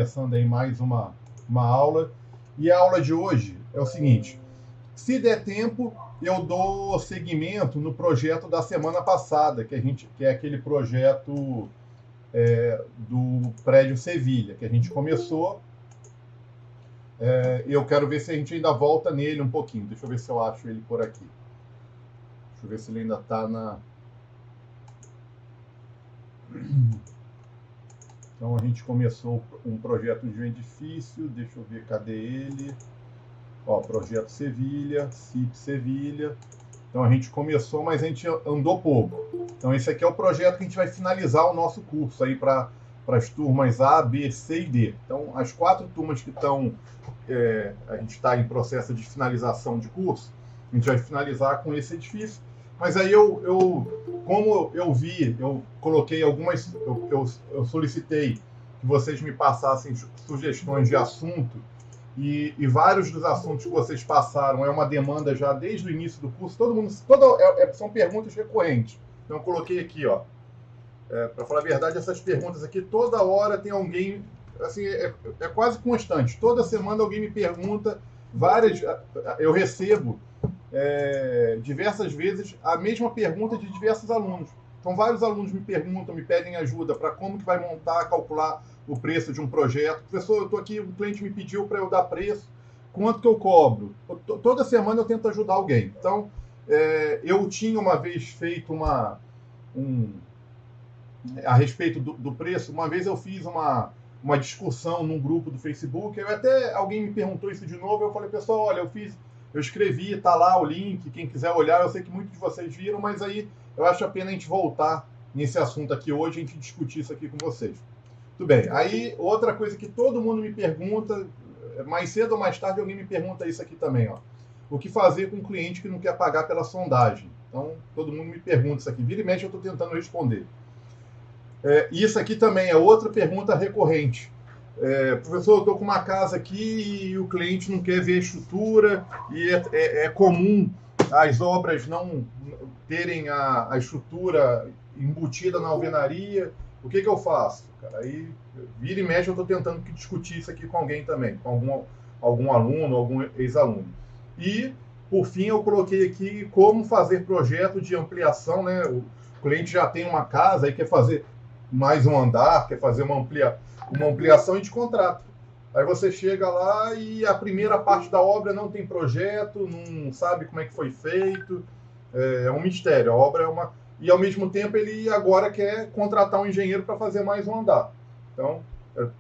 começando aí mais uma aula. E a aula de hoje é o seguinte: se der tempo, eu dou seguimento no projeto da semana passada, que é aquele projeto do prédio Sevilha, que a gente começou. Eu quero ver se a gente ainda volta nele um pouquinho. Deixa eu ver se eu acho ele por aqui. Deixa eu ver se ele ainda está na... Então, a gente começou um projeto de um edifício. Deixa eu ver, cadê ele? Ó, projeto Sevilha, CIP Sevilha. Então, a gente começou, mas a gente andou pouco. Então, esse aqui é o projeto que a gente vai finalizar o nosso curso aí para as turmas A, B, C e D. Então, as 4 turmas que estão... a gente está em processo de finalização de curso, a gente vai finalizar com esse edifício. Mas aí como eu vi, eu coloquei algumas... Eu solicitei que vocês me passassem sugestões de assunto, e vários dos assuntos que vocês passaram é uma demanda já desde o início do curso. São perguntas recorrentes. Então, eu coloquei aqui, ó. Para falar a verdade, essas perguntas aqui, toda hora tem alguém... Assim, é quase constante. Toda semana alguém me pergunta várias... Eu recebo diversas vezes a mesma pergunta de diversos alunos. Então, vários alunos me perguntam, me pedem ajuda para como que vai montar, calcular o preço de um projeto. Professor, eu estou aqui, o cliente me pediu para eu dar preço, quanto que eu cobro? Toda semana eu tento ajudar alguém. Então, eu tinha uma vez feito a respeito do preço, uma vez eu fiz uma discussão num grupo do Facebook, até alguém me perguntou isso de novo, eu falei, pessoal, olha, eu escrevi, tá lá o link, quem quiser olhar, eu sei que muitos de vocês viram, mas aí eu acho a pena a gente voltar nesse assunto aqui hoje, a gente discutir isso aqui com vocês. Tudo bem. Aí, outra coisa que todo mundo me pergunta, mais cedo ou mais tarde alguém me pergunta isso aqui também, ó. O que fazer com um cliente que não quer pagar pela sondagem? Então, todo mundo me pergunta isso aqui. Vira e mexe, eu estou tentando responder. Isso aqui também é outra pergunta recorrente. Professor, eu estou com uma casa aqui e o cliente não quer ver a estrutura, e é comum as obras não terem a estrutura embutida na alvenaria. O que eu faço? Cara, aí, vira e mexe, eu estou tentando discutir isso aqui com alguém também, com algum aluno, algum ex-aluno. E, por fim, eu coloquei aqui como fazer projeto de ampliação, né? O cliente já tem uma casa e quer fazer mais um andar, quer fazer uma ampliação e de contrato. Aí você chega lá e a primeira parte da obra não tem projeto, não sabe como é que foi feito, é um mistério. A obra é uma... E, ao mesmo tempo, ele agora quer contratar um engenheiro para fazer mais um andar. Então,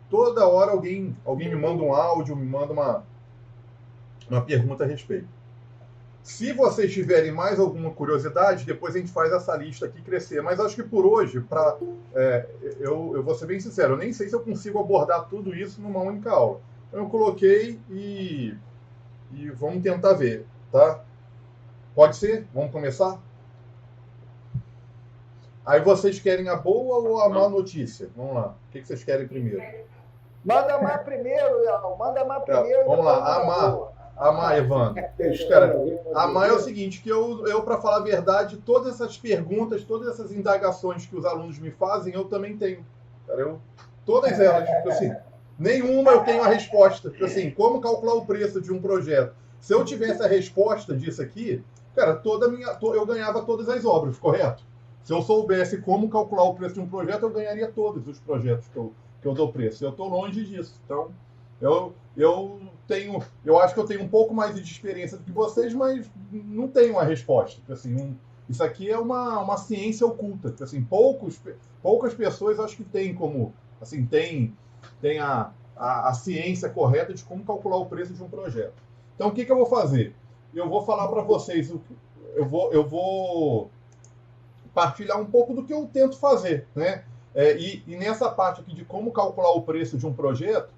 toda hora alguém me manda um áudio, me manda uma pergunta a respeito. Se vocês tiverem mais alguma curiosidade, depois a gente faz essa lista aqui crescer. Mas acho que por hoje, eu vou ser bem sincero, eu nem sei se eu consigo abordar tudo isso numa única aula. Então eu coloquei e vamos tentar ver, tá? Pode ser? Vamos começar? Aí vocês querem a boa ou a má notícia? Vamos lá. O que vocês querem primeiro? Manda a má primeiro, Léo. Manda a má primeiro. Vamos lá. A má, Evandro. Cara, a má é o seguinte, que eu para falar a verdade, todas essas perguntas, todas essas indagações que os alunos me fazem, eu também tenho. Cara, todas elas, assim, nenhuma eu tenho a resposta. Assim, como calcular o preço de um projeto? Se eu tivesse a resposta disso aqui, cara, eu ganhava todas as obras, correto? Se eu soubesse como calcular o preço de um projeto, eu ganharia todos os projetos que eu dou preço. Eu estou longe disso. Então, eu acho que eu tenho um pouco mais de experiência do que vocês, mas não tenho a resposta. Assim, isso aqui é uma ciência oculta. Assim, poucas pessoas acho que têm como... Assim, tem a ciência correta de como calcular o preço de um projeto. Então, o que eu vou fazer? Eu vou falar para vocês... Eu vou partilhar um pouco do que eu tento fazer, né? E nessa parte aqui de como calcular o preço de um projeto,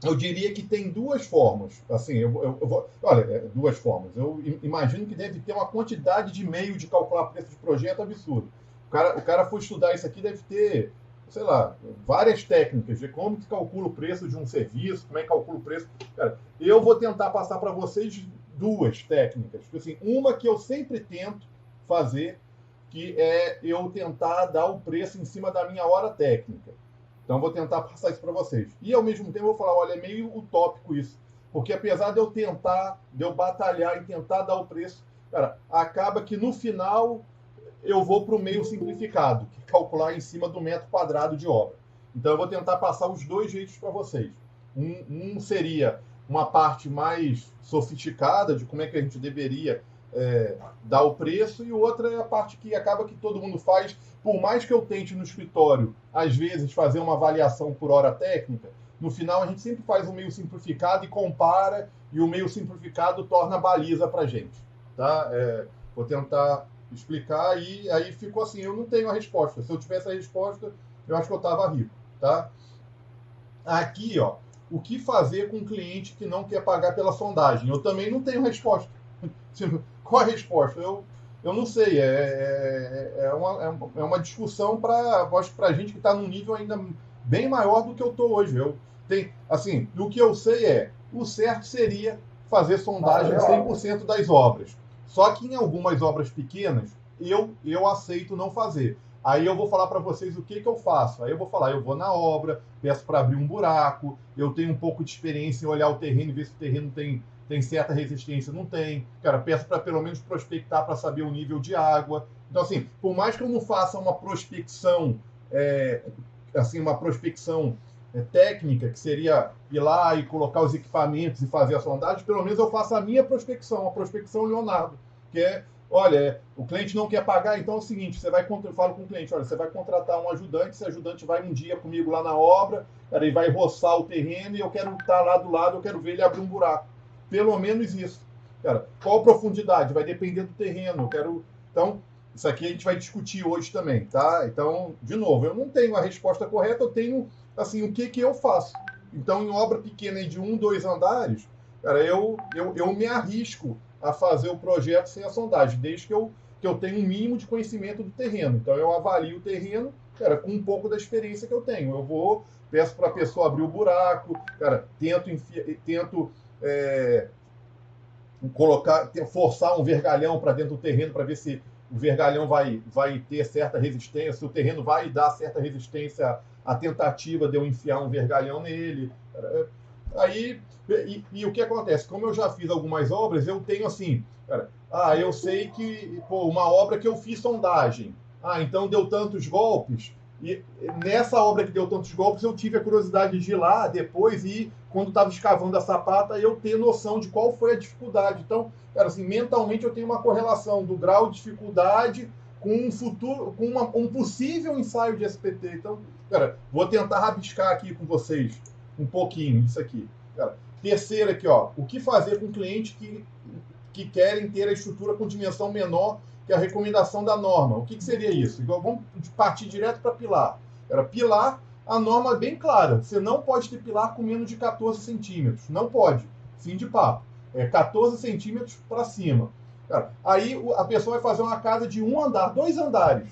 eu diria que tem duas formas. Assim, olha, duas formas. Eu imagino que deve ter uma quantidade de meio de calcular preço de projeto absurdo. O cara for estudar isso aqui, deve ter, sei lá, várias técnicas de como que calcula o preço de um serviço, como é que calcula o preço. Cara, eu vou tentar passar para vocês duas técnicas. Assim, uma que eu sempre tento fazer, que é eu tentar dar o preço em cima da minha hora técnica. Então, eu vou tentar passar isso para vocês. E, ao mesmo tempo, eu vou falar, olha, é meio utópico isso. Porque, apesar de eu tentar, de eu batalhar e tentar dar o preço, cara, acaba que, no final, eu vou para o meio simplificado, que é calcular em cima do metro quadrado de obra. Então, eu vou tentar passar os dois jeitos para vocês. Um seria uma parte mais sofisticada de como é que a gente deveria dar o preço, e outra é a parte que acaba que todo mundo faz. Por mais que eu tente no escritório, às vezes, fazer uma avaliação por hora técnica, no final a gente sempre faz o meio simplificado e compara, e o meio simplificado torna baliza para a gente. Tá? Vou tentar explicar, e aí ficou assim, eu não tenho a resposta. Se eu tivesse a resposta, eu acho que eu estava rico. Tá? Aqui, ó, o que fazer com um cliente que não quer pagar pela sondagem? Eu também não tenho resposta. Qual a resposta? Eu não sei. É uma discussão para a gente que está num nível ainda bem maior do que eu estou hoje. Assim, o que eu sei o certo seria fazer sondagem em 100% das obras. Só que em algumas obras pequenas, eu aceito não fazer. Aí eu vou falar para vocês o que eu faço. Aí eu vou falar, eu vou na obra, peço para abrir um buraco, eu tenho um pouco de experiência em olhar o terreno e ver se o terreno tem certa resistência. Não tem. Cara, peço para pelo menos prospectar para saber o nível de água. Então, assim, por mais que eu não faça uma prospecção, técnica, que seria ir lá e colocar os equipamentos e fazer a sondagem, pelo menos eu faço a minha prospecção, a prospecção Leonardo, que é, olha, o cliente não quer pagar, então é o seguinte, eu falo com o cliente, olha, você vai contratar um ajudante, esse ajudante vai um dia comigo lá na obra, cara, ele vai roçar o terreno e eu quero estar lá do lado, eu quero ver ele abrir um buraco. Pelo menos isso. Cara, qual a profundidade? Vai depender do terreno. Então, isso aqui a gente vai discutir hoje também, tá? Então, de novo, eu não tenho a resposta correta, eu tenho, assim, o que eu faço. Então, em obra pequena de 1, 2 andares, cara, eu me arrisco a fazer o projeto sem a sondagem, desde que eu tenha um mínimo de conhecimento do terreno. Então, eu avalio o terreno, cara, com um pouco da experiência que eu tenho. Peço para a pessoa abrir o buraco, cara, tento forçar um vergalhão para dentro do terreno para ver se o vergalhão vai ter certa resistência, se o terreno vai dar certa resistência à tentativa de eu enfiar um vergalhão nele. Aí, e o que acontece? Como eu já fiz algumas obras, eu tenho assim, cara, eu sei que, uma obra que eu fiz sondagem, então deu tantos golpes, e nessa obra que deu tantos golpes, eu tive a curiosidade de ir lá depois e, quando estava escavando a sapata, eu ter noção de qual foi a dificuldade. Então, cara, assim, mentalmente eu tenho uma correlação do grau de dificuldade com um futuro, com um possível ensaio de SPT. Então, cara, vou tentar rabiscar aqui com vocês um pouquinho isso aqui. Cara, terceiro aqui, ó, o que fazer com clientes que querem ter a estrutura com dimensão menor que a recomendação da norma. O que seria isso? Vamos partir direto para pilar. Pilar, a norma é bem clara. Você não pode ter pilar com menos de 14 centímetros. Não pode. Fim de papo. 14 centímetros para cima. Aí a pessoa vai fazer uma casa de 1 andar, 2 andares.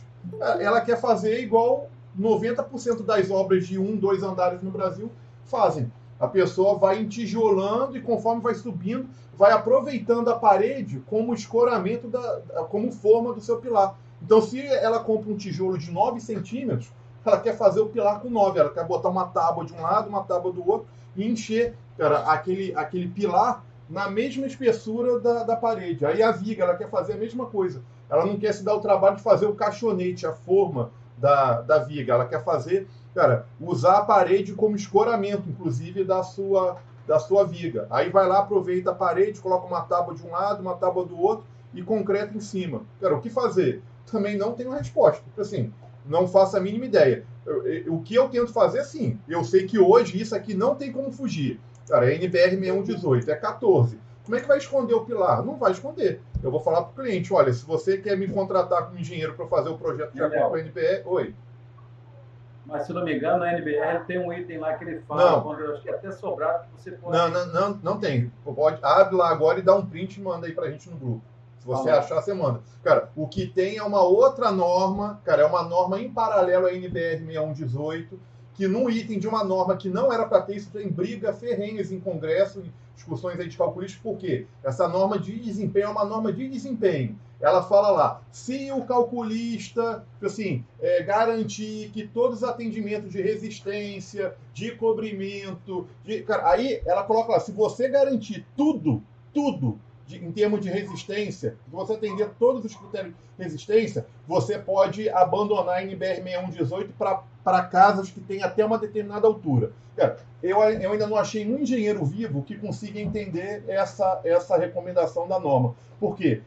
Ela quer fazer igual 90% das obras de 1, 2 andares no Brasil fazem. A pessoa vai entijolando e, conforme vai subindo, vai aproveitando a parede como escoramento, como forma do seu pilar. Então, se ela compra um tijolo de 9 centímetros, ela quer fazer o pilar com 9. Ela quer botar uma tábua de um lado, uma tábua do outro e encher, cara, aquele pilar na mesma espessura da parede. Aí a viga, ela quer fazer a mesma coisa. Ela não quer se dar o trabalho de fazer o caixonete, a forma da viga. Ela quer fazer, cara, usar a parede como escoramento, inclusive, da sua viga. Aí vai lá, aproveita a parede, coloca uma tábua de um lado, uma tábua do outro e concreto em cima. Cara, o que fazer? Também não tenho resposta. Assim, não faço a mínima ideia. O que eu tento fazer, sim. Eu sei que hoje isso aqui não tem como fugir. Cara, é NBR 6118, é 14. Como é que vai esconder o pilar? Não vai esconder. Eu vou falar para o cliente, olha, se você quer me contratar como engenheiro para fazer o projeto de acordo com a NBR, oi. Mas, se não me engano, na NBR tem um item lá que ele fala, quando eu acho que é até sobrado, que você pode... Não tem. Abre lá agora e dá um print e manda aí pra gente no grupo. Se você achar, você manda. Cara, o que tem é uma outra norma, cara, é uma norma em paralelo à NBR 6118, que num item de uma norma que não era para ter, isso tem briga ferrenhas em congresso, em discussões aí de calculistas, por quê? Essa norma de desempenho é uma norma de desempenho. Ela fala lá, se o calculista, assim, garantir que todos os atendimentos de resistência, de cobrimento, cara, aí ela coloca lá, se você garantir tudo em termos de resistência, se você atender todos os critérios de resistência, você pode abandonar a NBR 6118 para casas que têm até uma determinada altura. Cara, eu ainda não achei um engenheiro vivo que consiga entender essa recomendação da norma. Por quê?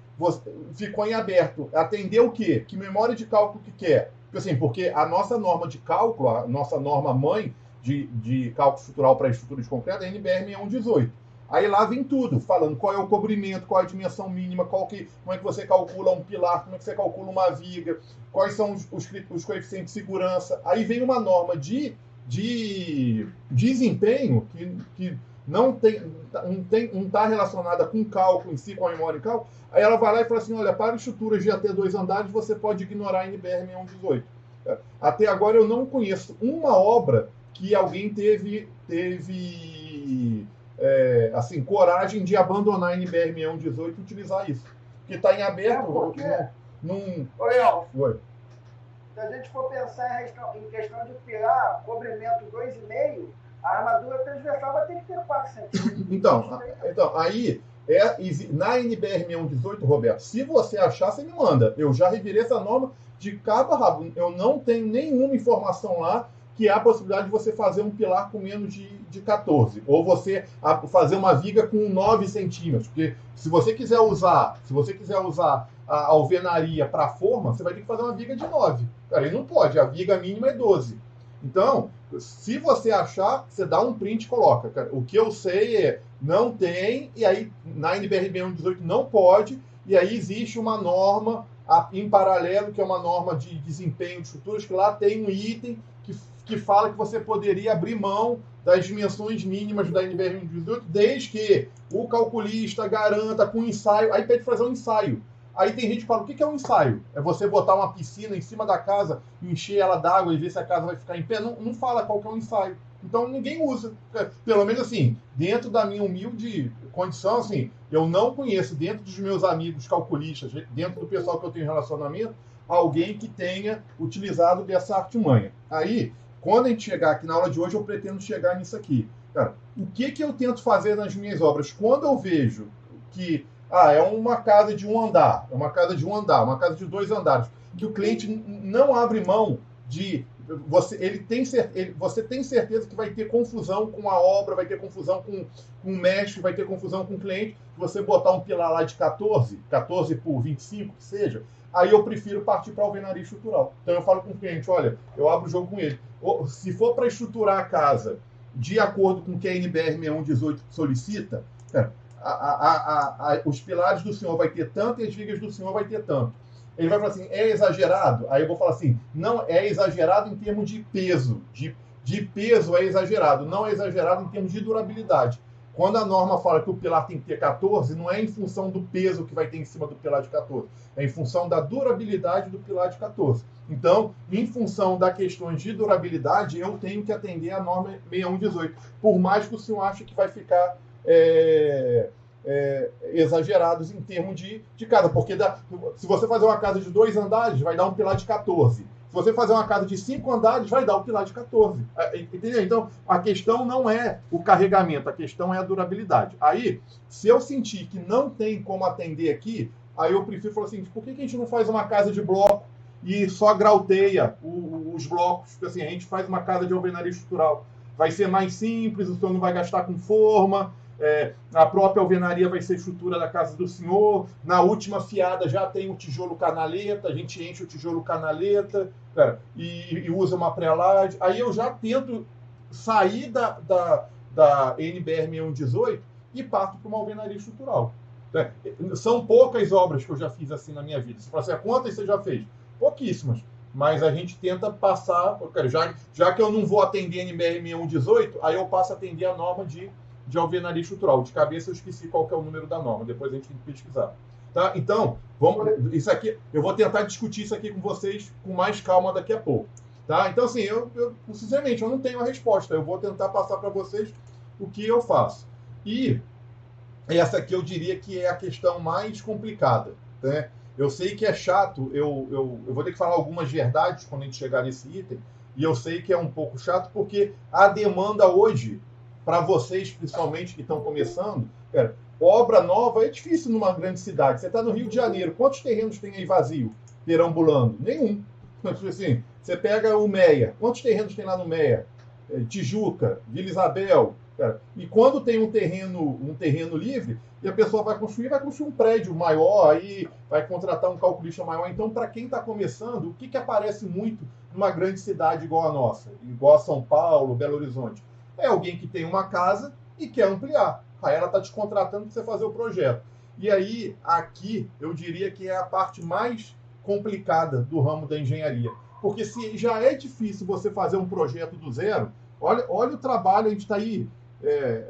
Ficou em aberto. Atender o quê? Que memória de cálculo que quer? Porque a nossa norma de cálculo, a nossa norma mãe de cálculo estrutural para estrutura de concreto é a NBR 6118. Aí lá vem tudo, falando qual é o cobrimento, qual é a dimensão mínima, como é que você calcula um pilar, como é que você calcula uma viga, quais são os coeficientes de segurança. Aí vem uma norma de desempenho que não está relacionada com cálculo em si, com a memória em cálculo. Aí ela vai lá e fala assim, olha, para estruturas de até 2 andares, você pode ignorar a NBR 6118. Até agora eu não conheço uma obra que alguém teve coragem de abandonar a NBR 6118 e utilizar isso. Porque está em aberto. Porque... Oi. Se a gente for pensar em questão de pilar, cobrimento 2,5, a armadura transversal vai ter que ter 4 centímetros. Então aí, na NBR 6118, Roberto, se você achar, você me manda. Eu já revirei essa norma de cabo a rabo. Eu não tenho nenhuma informação lá que há a possibilidade de você fazer um pilar com menos de 14, ou você fazer uma viga com 9 centímetros, porque se você quiser usar a alvenaria para forma, você vai ter que fazer uma viga de 9. Cara, ele não pode, a viga mínima é 12. Então, se você achar, você dá um print e coloca. Cara, o que eu sei é, não tem, e aí na NBR 6118 não pode, e aí existe uma norma em paralelo, que é uma norma de desempenho de estruturas, que lá tem um item que fala que você poderia abrir mão das dimensões mínimas da NBR 6118, desde que o calculista garanta com ensaio. Aí pede fazer um ensaio. Aí tem gente que fala, o que é um ensaio? É você botar uma piscina em cima da casa, encher ela d'água e ver se a casa vai ficar em pé? Não fala qual que é um ensaio. Então ninguém usa. Pelo menos assim, dentro da minha humilde condição, assim, eu não conheço dentro dos meus amigos calculistas, dentro do pessoal que eu tenho relacionamento, alguém que tenha utilizado dessa artimanha. Aí, quando a gente chegar aqui na aula de hoje, eu pretendo chegar nisso aqui. Cara, o que eu tento fazer nas minhas obras? Quando eu vejo que é uma casa de um andar, uma casa de 2 andares, que o cliente não abre mão de... Você tem certeza que vai ter confusão com a obra, vai ter confusão com o mestre, vai ter confusão com o cliente. Se você botar um pilar lá de 14 por 25, que seja, aí eu prefiro partir para a alvenaria estrutural. Então eu falo com o cliente, olha, eu abro o jogo com ele. Se for para estruturar a casa de acordo com o que a NBR 6118 solicita, os pilares do senhor vai ter tanto e as vigas do senhor vai ter tanto. Ele vai falar assim, é exagerado? Aí eu vou falar assim, não, é exagerado em termos de peso. De peso é exagerado, não é exagerado em termos de durabilidade. Quando a norma fala que o pilar tem que ter 14, não é em função do peso que vai ter em cima do pilar de 14. É em função da durabilidade do pilar de 14. Então, em função das questões de durabilidade, eu tenho que atender a norma 6118. Por mais que o senhor ache que vai ficar exagerados em termos de casa. Porque se você fazer uma casa de 2 andares, vai dar um pilar de 14. Se você fazer uma casa de 5 andares, vai dar o pilar de 14. Entendeu? Então, a questão não é o carregamento, a questão é a durabilidade. Aí, se eu sentir que não tem como atender aqui, aí eu prefiro falar assim, por que a gente não faz uma casa de bloco e só grauteia os blocos? Porque assim, a gente faz uma casa de alvenaria estrutural. Vai ser mais simples, o senhor não vai gastar com forma, a própria alvenaria vai ser estrutura da casa do senhor, na última fiada já tem o tijolo canaleta, a gente enche o tijolo canaleta, e usa uma pré-laje. Aí eu já tento sair da NBR 6118 e parto para uma alvenaria estrutural. São poucas obras que eu já fiz assim na minha vida. Você fala assim, quantas você já fez? Pouquíssimas. Mas a gente tenta passar, já que eu não vou atender NBR 6118, aí eu passo a atender a norma de alvenaria estrutural. De cabeça eu esqueci qual que é o número da norma, depois a gente tem que pesquisar. Tá? Então, isso aqui, eu vou tentar discutir isso aqui com vocês com mais calma daqui a pouco. Tá? Então, assim, sinceramente, eu não tenho a resposta. Eu vou tentar passar para vocês o que eu faço. E essa aqui eu diria que é a questão mais complicada, né? Eu sei que é chato, eu vou ter que falar algumas verdades quando a gente chegar nesse item, e eu sei que é um pouco chato, porque a demanda hoje, para vocês, principalmente, que estão começando, cara, obra nova é difícil numa grande cidade. Você está no Rio de Janeiro, quantos terrenos tem aí vazio, perambulando? Nenhum. Assim, você pega o Meia, quantos terrenos tem lá no Meia? Tijuca, Vila Isabel, cara. E quando tem um terreno livre, e a pessoa vai construir um prédio maior, aí vai contratar um calculista maior. Então, para quem está começando, o que aparece muito numa grande cidade igual a nossa, igual a São Paulo, Belo Horizonte? É alguém que tem uma casa e quer ampliar. Aí ela está te contratando para você fazer o projeto. E aí, aqui, eu diria que é a parte mais complicada do ramo da engenharia. Porque se já é difícil você fazer um projeto do zero, olha o trabalho, a gente está aí,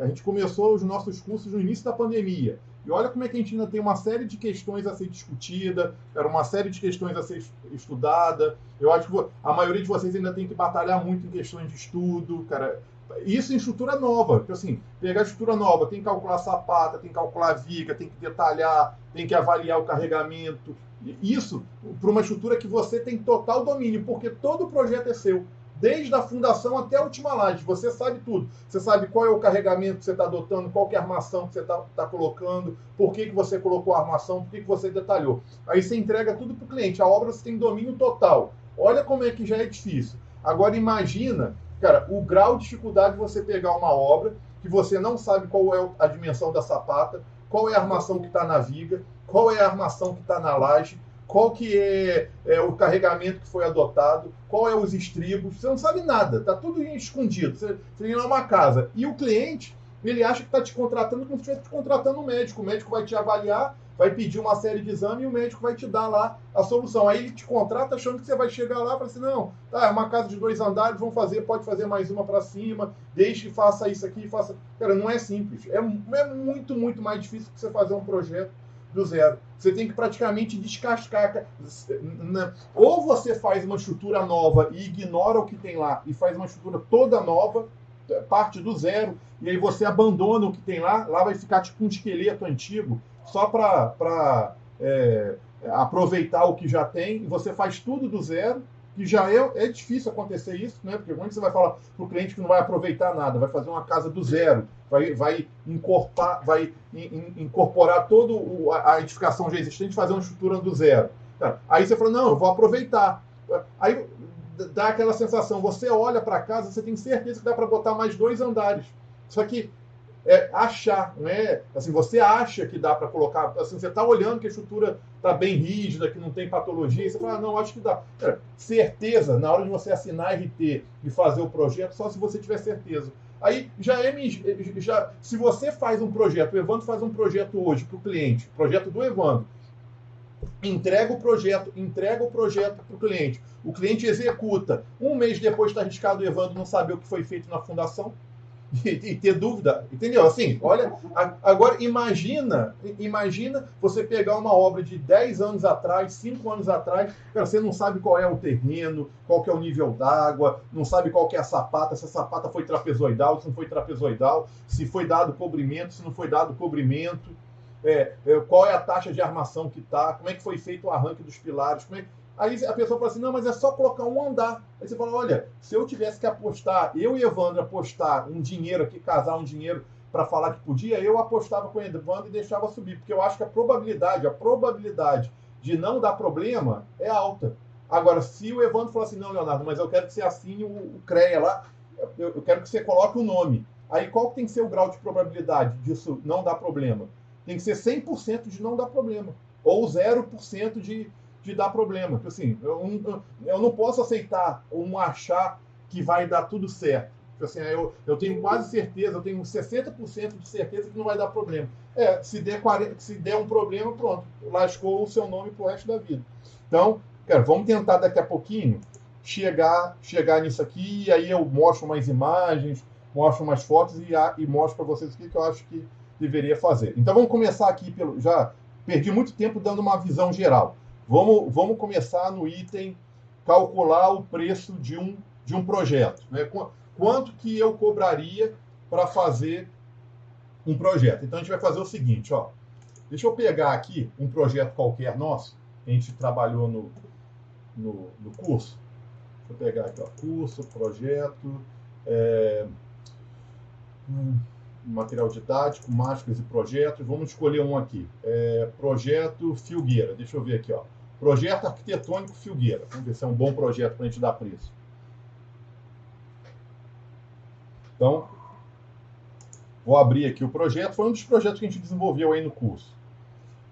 a gente começou os nossos cursos no início da pandemia, e olha como é que a gente ainda tem uma série de questões a ser discutida, uma série de questões a ser estudada. Eu acho que a maioria de vocês ainda tem que batalhar muito em questões de estudo, cara. Isso em estrutura nova, porque assim, pegar a estrutura nova, tem que calcular sapata, tem que calcular viga, tem que detalhar, tem que avaliar o carregamento. Isso para uma estrutura que você tem total domínio, porque todo o projeto é seu, desde a fundação até a última laje. Você sabe tudo. Você sabe qual é o carregamento que você está adotando, qual que é a armação que você está colocando, por que você colocou a armação, por que você detalhou. Aí você entrega tudo para o cliente. A obra você tem domínio total. Olha como é que já é difícil. Agora imagina, cara, o grau de dificuldade de você pegar uma obra que você não sabe qual é a dimensão da sapata, qual é a armação que está na viga, qual é a armação que está na laje, qual que é o carregamento que foi adotado, qual é os estribos, você não sabe nada, está tudo escondido, você tem lá uma casa. E o cliente, ele acha que está te contratando como se estivesse te contratando um médico. O médico vai te avaliar, vai pedir uma série de exames e o médico vai te dar lá a solução. Aí ele te contrata achando que você vai chegar lá e falar assim, não, tá, é uma casa de 2 andares, pode fazer mais uma para cima, deixe, faça isso aqui, faça... Cara, não é simples. É muito, muito mais difícil que você fazer um projeto do zero. Você tem que praticamente descascar. Ou você faz uma estrutura nova e ignora o que tem lá e faz uma estrutura toda nova, parte do zero, e aí você abandona o que tem lá vai ficar tipo um esqueleto antigo, só para aproveitar o que já tem, e você faz tudo do zero, que já é difícil acontecer isso, né? Porque quando você vai falar para o cliente que não vai aproveitar nada, vai fazer uma casa do zero, vai incorporar toda a edificação já existente, fazer uma estrutura do zero. Aí você fala, não, eu vou aproveitar. Aí dá aquela sensação, você olha para a casa, você tem certeza que dá para botar mais 2 andares. Só que achar, não é? Assim, você acha que dá para colocar, assim, você está olhando que a estrutura está bem rígida, que não tem patologia, e você fala, não, acho que dá. Certeza, na hora de você assinar RT e fazer o projeto, só se você tiver certeza. Aí se você faz um projeto, o Evandro faz um projeto hoje para o cliente, projeto do Evandro, entrega o projeto para o cliente executa, um mês depois está arriscado o Evandro não saber o que foi feito na fundação, e ter dúvida, entendeu? Assim, olha, agora imagina você pegar uma obra de 10 anos atrás, 5 anos atrás, cara, você não sabe qual é o terreno, qual que é o nível d'água, não sabe qual que é a sapata, se a sapata foi trapezoidal, se não foi trapezoidal, se foi dado cobrimento, se não foi dado cobrimento, qual é a taxa de armação que está, como é que foi feito o arranque dos pilares, Aí a pessoa fala assim, não, mas é só colocar um andar. Aí você fala, olha, se eu tivesse que apostar, eu e Evandro apostar um dinheiro aqui, casar um dinheiro para falar que podia, eu apostava com o Evandro e deixava subir, porque eu acho que a probabilidade de não dar problema é alta. Agora, se o Evandro falar assim, não, Leonardo, mas eu quero que você assine o CREA lá, eu quero que você coloque o nome. Aí qual que tem que ser o grau de probabilidade disso não dar problema? Tem que ser 100% de não dar problema, ou 0% de dar problema. Assim, eu não posso aceitar achar que vai dar tudo certo. Assim, eu tenho quase certeza, eu tenho 60% de certeza que não vai dar problema. Se der um problema, pronto, lascou o seu nome pro resto da vida. Então, cara, vamos tentar daqui a pouquinho chegar nisso aqui, e aí eu mostro umas imagens, mostro umas fotos e mostro para vocês o que eu acho que deveria fazer. Então vamos começar aqui já perdi muito tempo dando uma visão geral. Vamos começar no item calcular o preço de um projeto, né? Quanto que eu cobraria para fazer um projeto. Então, a gente vai fazer o seguinte, ó. Deixa eu pegar aqui um projeto qualquer nosso, que a gente trabalhou no curso. Deixa eu pegar aqui, ó, curso, projeto, material didático, máscaras e projetos. Vamos escolher um aqui. Projeto Filgueira. Deixa eu ver aqui, ó. Projeto arquitetônico Filgueira. Vamos ver se é um bom projeto para a gente dar preço. Então, vou abrir aqui o projeto. Foi um dos projetos que a gente desenvolveu aí no curso.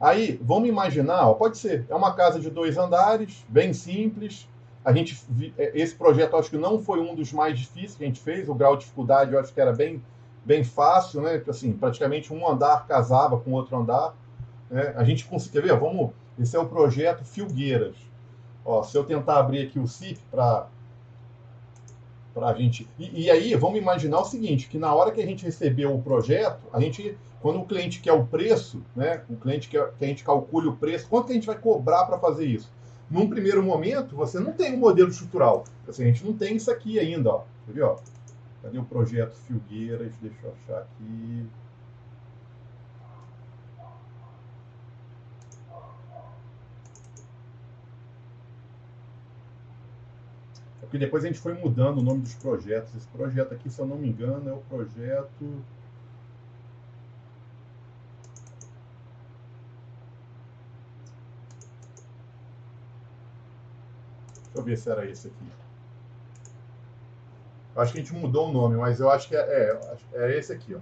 Aí, vamos imaginar, ó, pode ser, é uma casa de 2 andares, bem simples. Esse projeto, acho que não foi um dos mais difíceis que a gente fez. O grau de dificuldade, eu acho que era bem fácil, né? Assim, praticamente um andar casava com outro andar. Né? A gente conseguiu, quer ver? Esse é o projeto Filgueiras. Ó, se eu tentar abrir aqui o CIP para a gente... E aí, vamos imaginar o seguinte, que na hora que a gente recebeu o projeto, quando o cliente quer o preço, né? O cliente quer que a gente calcule o preço, quanto que a gente vai cobrar para fazer isso? Num primeiro momento, você não tem um modelo estrutural. Assim, a gente não tem isso aqui ainda, ó. Quer ver, ó? Cadê o projeto Filgueiras? Deixa eu achar aqui. Porque depois a gente foi mudando o nome dos projetos. Esse projeto aqui, se eu não me engano, é o projeto... Deixa eu ver se era esse aqui. Eu acho que a gente mudou o nome, mas eu acho que é esse aqui, ó.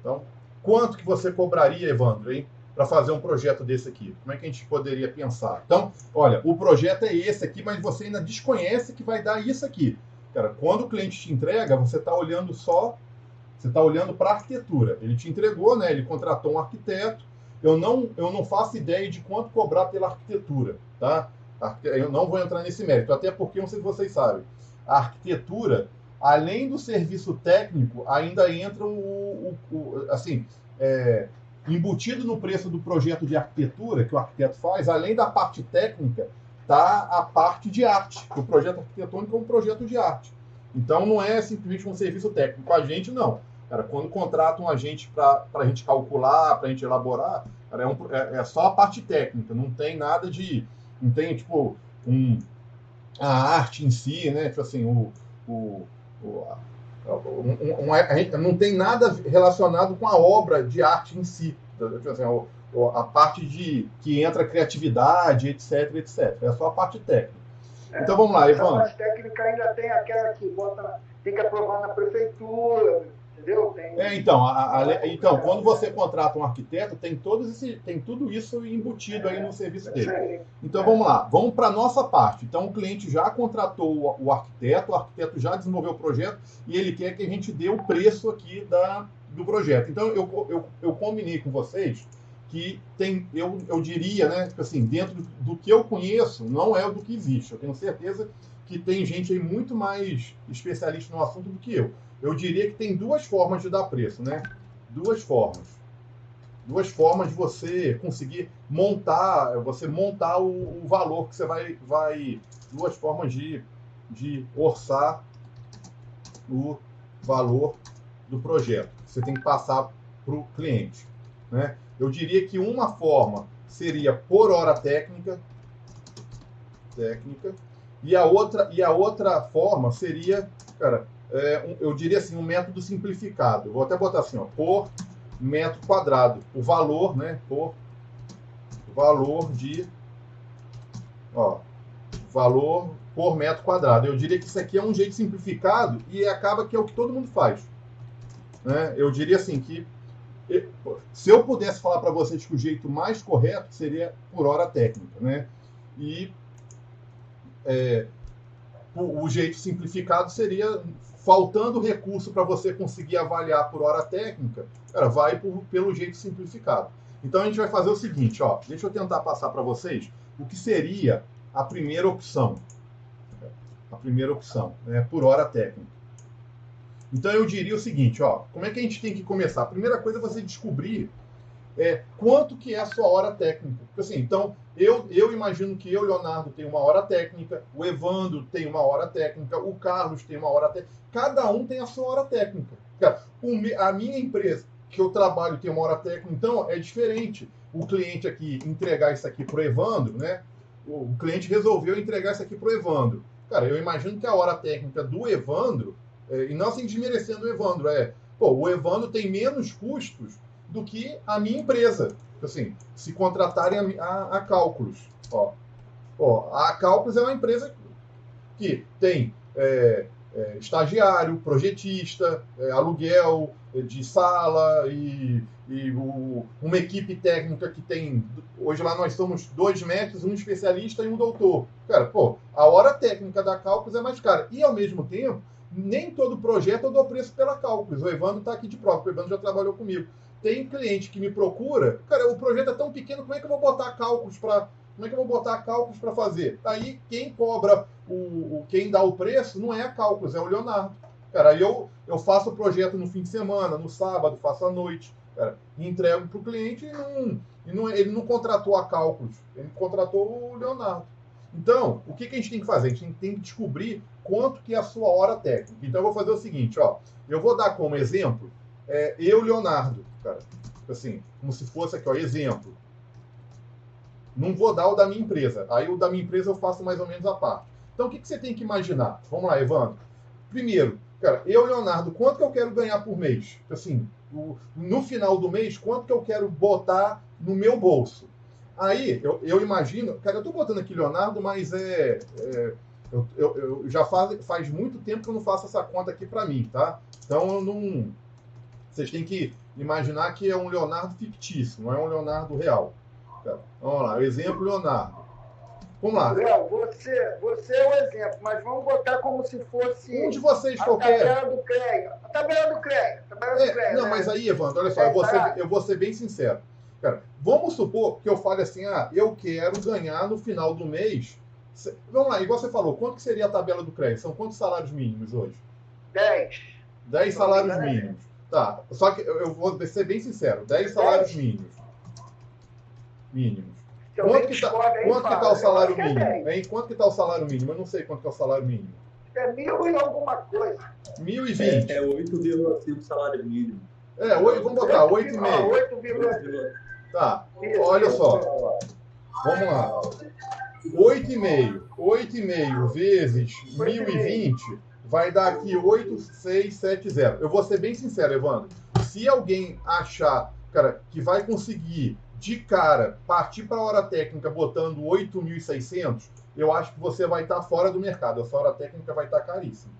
Então, quanto que você cobraria, Evandro, hein, para fazer um projeto desse aqui? Como é que a gente poderia pensar? Então, olha, o projeto é esse aqui, mas você ainda desconhece que vai dar isso aqui. Cara, quando o cliente te entrega, você está olhando para a arquitetura. Ele te entregou, né? Ele contratou um arquiteto. Eu não faço ideia de quanto cobrar pela arquitetura, tá? Eu não vou entrar nesse mérito, até porque, não sei se vocês sabem, a arquitetura, além do serviço técnico, ainda entra embutido no preço do projeto de arquitetura que o arquiteto faz, além da parte técnica, tá a parte de arte. O projeto arquitetônico é um projeto de arte. Então, não é simplesmente um serviço técnico. A gente, não. Cara, quando contrata um agente para a gente calcular, para a gente elaborar, cara, é só a parte técnica, não tem nada de... Não tem, tipo, a arte em si, né? Tipo assim, não tem nada relacionado com a obra de arte em si. Tipo assim, a parte que entra a criatividade, etc, etc. É só a parte técnica. Então, vamos lá, Ivan. A parte técnica ainda tem aquela que tem que aprovar na prefeitura, entendeu? Então, quando você contrata um arquiteto, tem tudo isso embutido aí no serviço dele. Então, vamos lá. Vamos para a nossa parte. Então, o cliente já contratou o arquiteto já desenvolveu o projeto e ele quer que a gente dê o preço aqui do projeto. Então, eu combinei com vocês que eu diria, né, assim, dentro do que eu conheço, não é do que existe. Eu tenho certeza que tem gente aí muito mais especialista no assunto do que eu. Eu diria que tem 2 formas de dar preço, né? 2 formas. 2 formas de você conseguir montar o valor que você vai 2 formas de orçar o valor do projeto. Você tem que passar para o cliente, né? Eu diria que uma forma seria por hora técnica, e a outra forma seria, cara, eu diria assim, um método simplificado. Eu vou até botar assim, ó, por metro quadrado. O valor, né, por valor por metro quadrado. Eu diria que isso aqui é um jeito simplificado e acaba que é o que todo mundo faz, né? Eu diria assim que se eu pudesse falar para vocês que o jeito mais correto seria por hora técnica, né? E o jeito simplificado seria, faltando recurso para você conseguir avaliar por hora técnica, cara, vai pelo jeito simplificado. Então a gente vai fazer o seguinte, ó, deixa eu tentar passar para vocês o que seria a primeira opção. A primeira opção, né, por hora técnica. Então eu diria o seguinte, ó, como é que a gente tem que começar? A primeira coisa é você descobrir quanto que é a sua hora técnica. Assim, então, eu imagino que eu, Leonardo, tenho uma hora técnica, o Evandro tem uma hora técnica, o Carlos tem uma hora técnica. Cada um tem a sua hora técnica. Cara, a minha empresa que eu trabalho tem uma hora técnica, então é diferente. O cliente aqui entregar isso aqui para o Evandro, né? O cliente resolveu entregar isso aqui para o Evandro. Cara, eu imagino que a hora técnica do Evandro, e não assim desmerecendo o Evandro, o Evandro tem menos custos do que a minha empresa. Assim, se contratarem a Cálculos. A Cálculos é uma empresa que tem estagiário, projetista, aluguel de sala e uma equipe técnica que tem... Hoje lá nós somos 2 médicos, um especialista e um doutor. Cara, a hora técnica da Cálculos é mais cara. E, ao mesmo tempo, nem todo projeto eu dou preço pela Cálculos. O Evandro está aqui de prova, o Evandro já trabalhou comigo. Tem cliente que me procura, cara, o projeto é tão pequeno, como é que eu vou botar cálculos para fazer? Aí quem cobra, quem dá o preço não é a Cálculos, é o Leonardo. Cara, aí eu faço o projeto no fim de semana, no sábado, faço à noite, cara, e entrego para o cliente ele não contratou a Cálculos, ele contratou o Leonardo. Então, o que a gente tem que fazer? A gente tem que descobrir quanto que é a sua hora técnica. Então, eu vou fazer o seguinte, eu vou dar como exemplo, eu, Leonardo, cara, assim, como se fosse aqui, exemplo. Não vou dar o da minha empresa. Aí o da minha empresa eu faço mais ou menos a parte. Então, o que você tem que imaginar? Vamos lá, Evandro. Primeiro, cara, eu, Leonardo, quanto que eu quero ganhar por mês? Assim, no final do mês, quanto que eu quero botar no meu bolso? Aí, eu imagino... Cara, eu tô botando aqui Leonardo, mas eu já faz muito tempo que eu não faço essa conta aqui para mim, tá? Então, eu não... Vocês têm que imaginar que é um Leonardo fictício, não é um Leonardo real. Tá? Vamos lá, o exemplo Leonardo. Vamos lá. Léo, você é o exemplo, mas vamos botar como se fosse... Um de vocês qualquer. A tabela do CREA. Não, né? Mas aí, Evandro, olha só, eu vou ser bem sincero. Cara, vamos supor que eu fale assim, eu quero ganhar no final do mês... Vamos lá, igual você falou, quanto que seria a tabela do CREA? São quantos salários mínimos hoje? 10. 10 salários mínimos. Tá, só que eu vou ser bem sincero, 10 salários mínimos. Quanto que tá o salário mínimo? Hein? Quanto que tá o salário mínimo? Eu não sei quanto que é o salário mínimo. É 1.000 e alguma coisa. 1.020. É 8,5 salário mínimo. Vamos botar 8,5. 8,5. Tá, olha só. Vamos lá. 8,5 vezes 1.020 vai dar aqui 8,670. Eu vou ser bem sincero, Evandro. Se alguém achar, cara, que vai conseguir de cara partir para a hora técnica botando 8.600, eu acho que você vai estar fora do mercado. A sua hora técnica vai estar caríssima.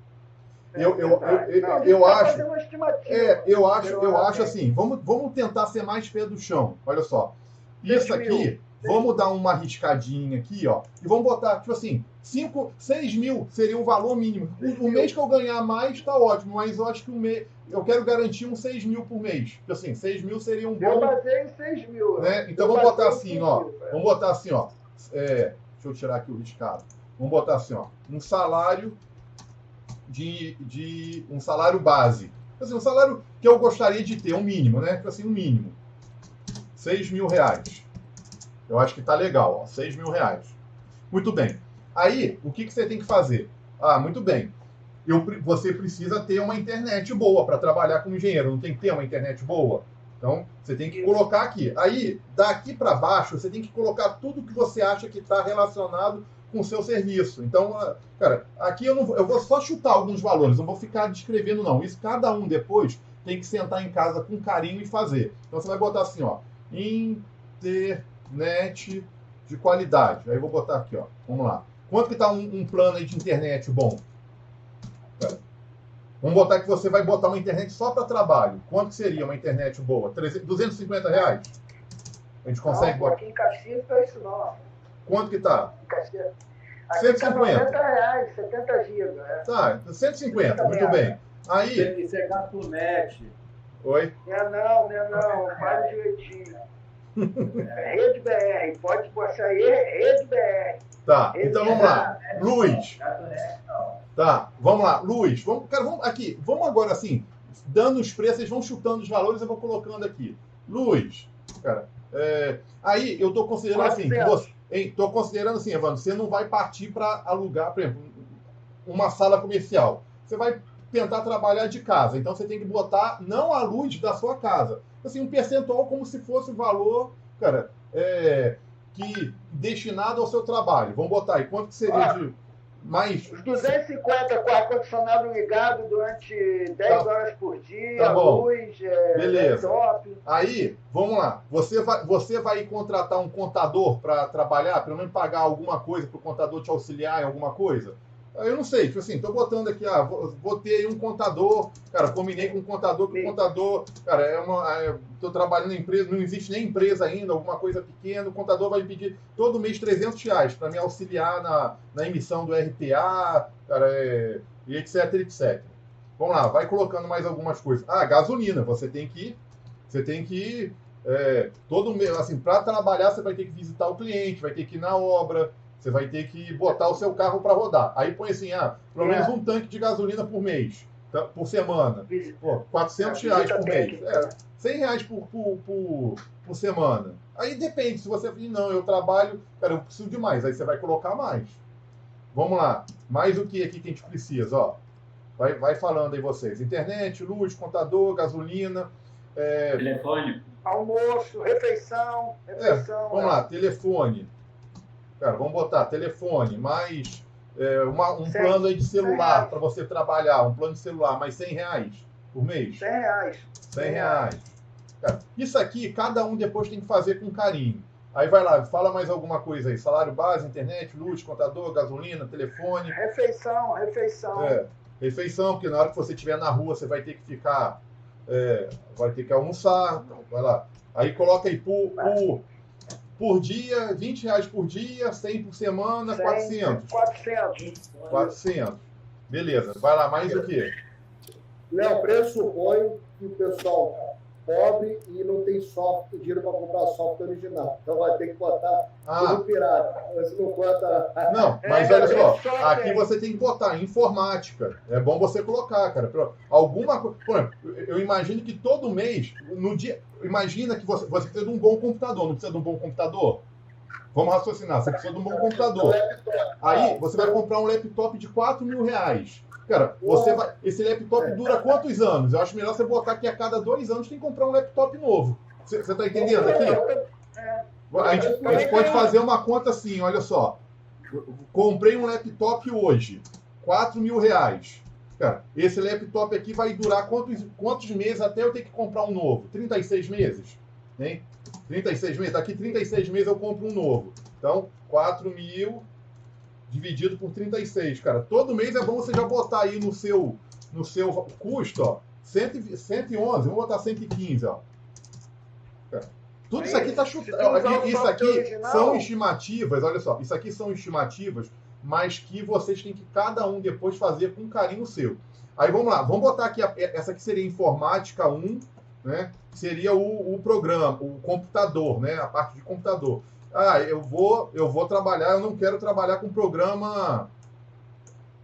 Eu acho assim, vamos tentar ser mais pé do chão. Olha só. Isso aqui, vamos dar uma arriscadinha aqui, e vamos botar, tipo assim, 6 mil seria um valor mínimo. O mês que eu ganhar mais, tá ótimo, mas eu acho que eu quero garantir uns 6 mil por mês. Tipo assim, 6 mil seria um bom... Eu basei em 6 mil. Né? Então vamos botar assim, vamos botar assim, deixa eu tirar aqui o riscado. Vamos botar assim, um salário um salário base. Assim, um salário que eu gostaria de ter, um mínimo, né? Assim, um mínimo. 6 mil reais. Eu acho que tá legal, 6 mil reais. Muito bem. Aí, o que você tem que fazer? Muito bem. Você precisa ter uma internet boa para trabalhar como engenheiro. Não tem que ter uma internet boa? Então, você tem que colocar aqui. Aí, daqui para baixo, você tem que colocar tudo que você acha que está relacionado com o seu serviço. Então, cara, aqui eu vou só chutar alguns valores. Não vou ficar descrevendo, não. Isso cada um depois tem que sentar em casa com carinho e fazer. Então, você vai botar assim, internet de qualidade. Aí eu vou botar aqui, vamos lá. Quanto que tá um plano aí de internet bom? Vamos botar que você vai botar uma internet só para trabalho. Quanto seria uma internet boa? 250 reais? A gente consegue botar? Aqui em Caxias não é isso não. Quanto que tá? Em Caxias. Aqui 150. Tá 90 reais, 70 GB. Tá, 150, muito bem. Aí... Isso é gato net. Oi? Não, faz direitinho. Rede BR, pode botar aí, Rede BR. Tá, então vamos lá. Luz. Tá, vamos lá. Luz. Vamos agora assim, dando os preços, vocês vão chutando os valores, eu vou colocando aqui. Luz. Cara, aí eu estou considerando assim, Estou considerando assim, Evandro, você não vai partir para alugar, por exemplo, uma sala comercial. Você vai tentar trabalhar de casa. Então você tem que botar não a luz da sua casa. Assim, um percentual como se fosse o valor, cara, que destinado ao seu trabalho. Vamos botar aí. Quanto que seria de mais? Os 250 com ar-condicionado ligado durante 10 horas por dia, tá bom. luz, beleza. laptop. Aí, vamos lá. Você vai contratar um contador para trabalhar, pelo menos pagar alguma coisa para o contador te auxiliar em alguma coisa? Eu não sei, tipo assim, tô botando aqui, vou ter aí um contador, cara, combinei com um contador, que o contador, cara, tô trabalhando em empresa, não existe nem empresa ainda, alguma coisa pequena, o contador vai me pedir todo mês R$300 para me auxiliar na emissão do RTA, cara, e etc, etc. Vamos lá, vai colocando mais algumas coisas. Gasolina, você tem que todo mês, assim, para trabalhar você vai ter que visitar o cliente, vai ter que ir na obra, você vai ter que botar o seu carro para rodar. Aí põe assim, pelo menos um tanque de gasolina por mês, por semana. Pô, R$400 por mês. R$100 por semana. Aí depende, se você não, eu trabalho, cara, eu preciso de mais. Aí você vai colocar mais. Vamos lá. Mais o que aqui que a gente precisa? Ó. Vai falando aí vocês. Internet, luz, contador, gasolina. Telefone. Almoço, refeição. Vamos lá, telefone. Cara, vamos botar telefone, mais um plano aí de celular para você trabalhar, um plano de celular, mais R$100 por mês. R$100. Cara, isso aqui, cada um depois tem que fazer com carinho. Aí vai lá, fala mais alguma coisa aí. Salário base, internet, luz, contador, gasolina, telefone. Refeição. Refeição, porque na hora que você estiver na rua, você vai ter que ficar... vai ter que almoçar. Vai lá. Aí coloca aí por dia, R$20 por dia, 100 por semana, 400. 400. Beleza. Vai lá, mais o quê? Léo, pressupõe que o pessoal pobre e não tem dinheiro para comprar software original. Então vai ter que botar tudo pirata. Você não bota... Não, mas olha só, aqui você tem que botar informática. É bom você colocar, cara. Alguma coisa. Eu imagino que todo mês, no dia... Imagina que você precisa de um bom computador. Não precisa de um bom computador? Vamos raciocinar. Você precisa de um bom computador. Aí você vai comprar um laptop de R$4.000. Cara, esse laptop dura quantos anos? Eu acho melhor você botar que a cada 2 anos tem que comprar um laptop novo. Você está entendendo aqui? A gente pode fazer uma conta assim, olha só. Comprei um laptop hoje, R$4.000. Cara, esse laptop aqui vai durar quantos meses até eu ter que comprar um novo? 36 meses? Hein? 36 meses? Daqui 36 meses eu compro um novo. Então, 4.000 dividido por 36, cara. Todo mês é bom você já botar aí no seu custo, ó, 111, vamos botar 115, ó. Cara, tudo isso aqui tá chutado. Isso aqui são estimativas, olha só, isso aqui são estimativas, mas que vocês têm que cada um depois fazer com carinho seu. Aí vamos lá, vamos botar aqui, essa aqui seria informática 1, né? Seria o programa, o computador, né? A parte de computador. Eu vou trabalhar, eu não quero trabalhar com programa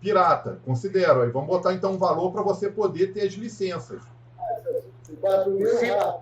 pirata, considero. Aí vamos botar então um valor para você poder ter as licenças. 4.000.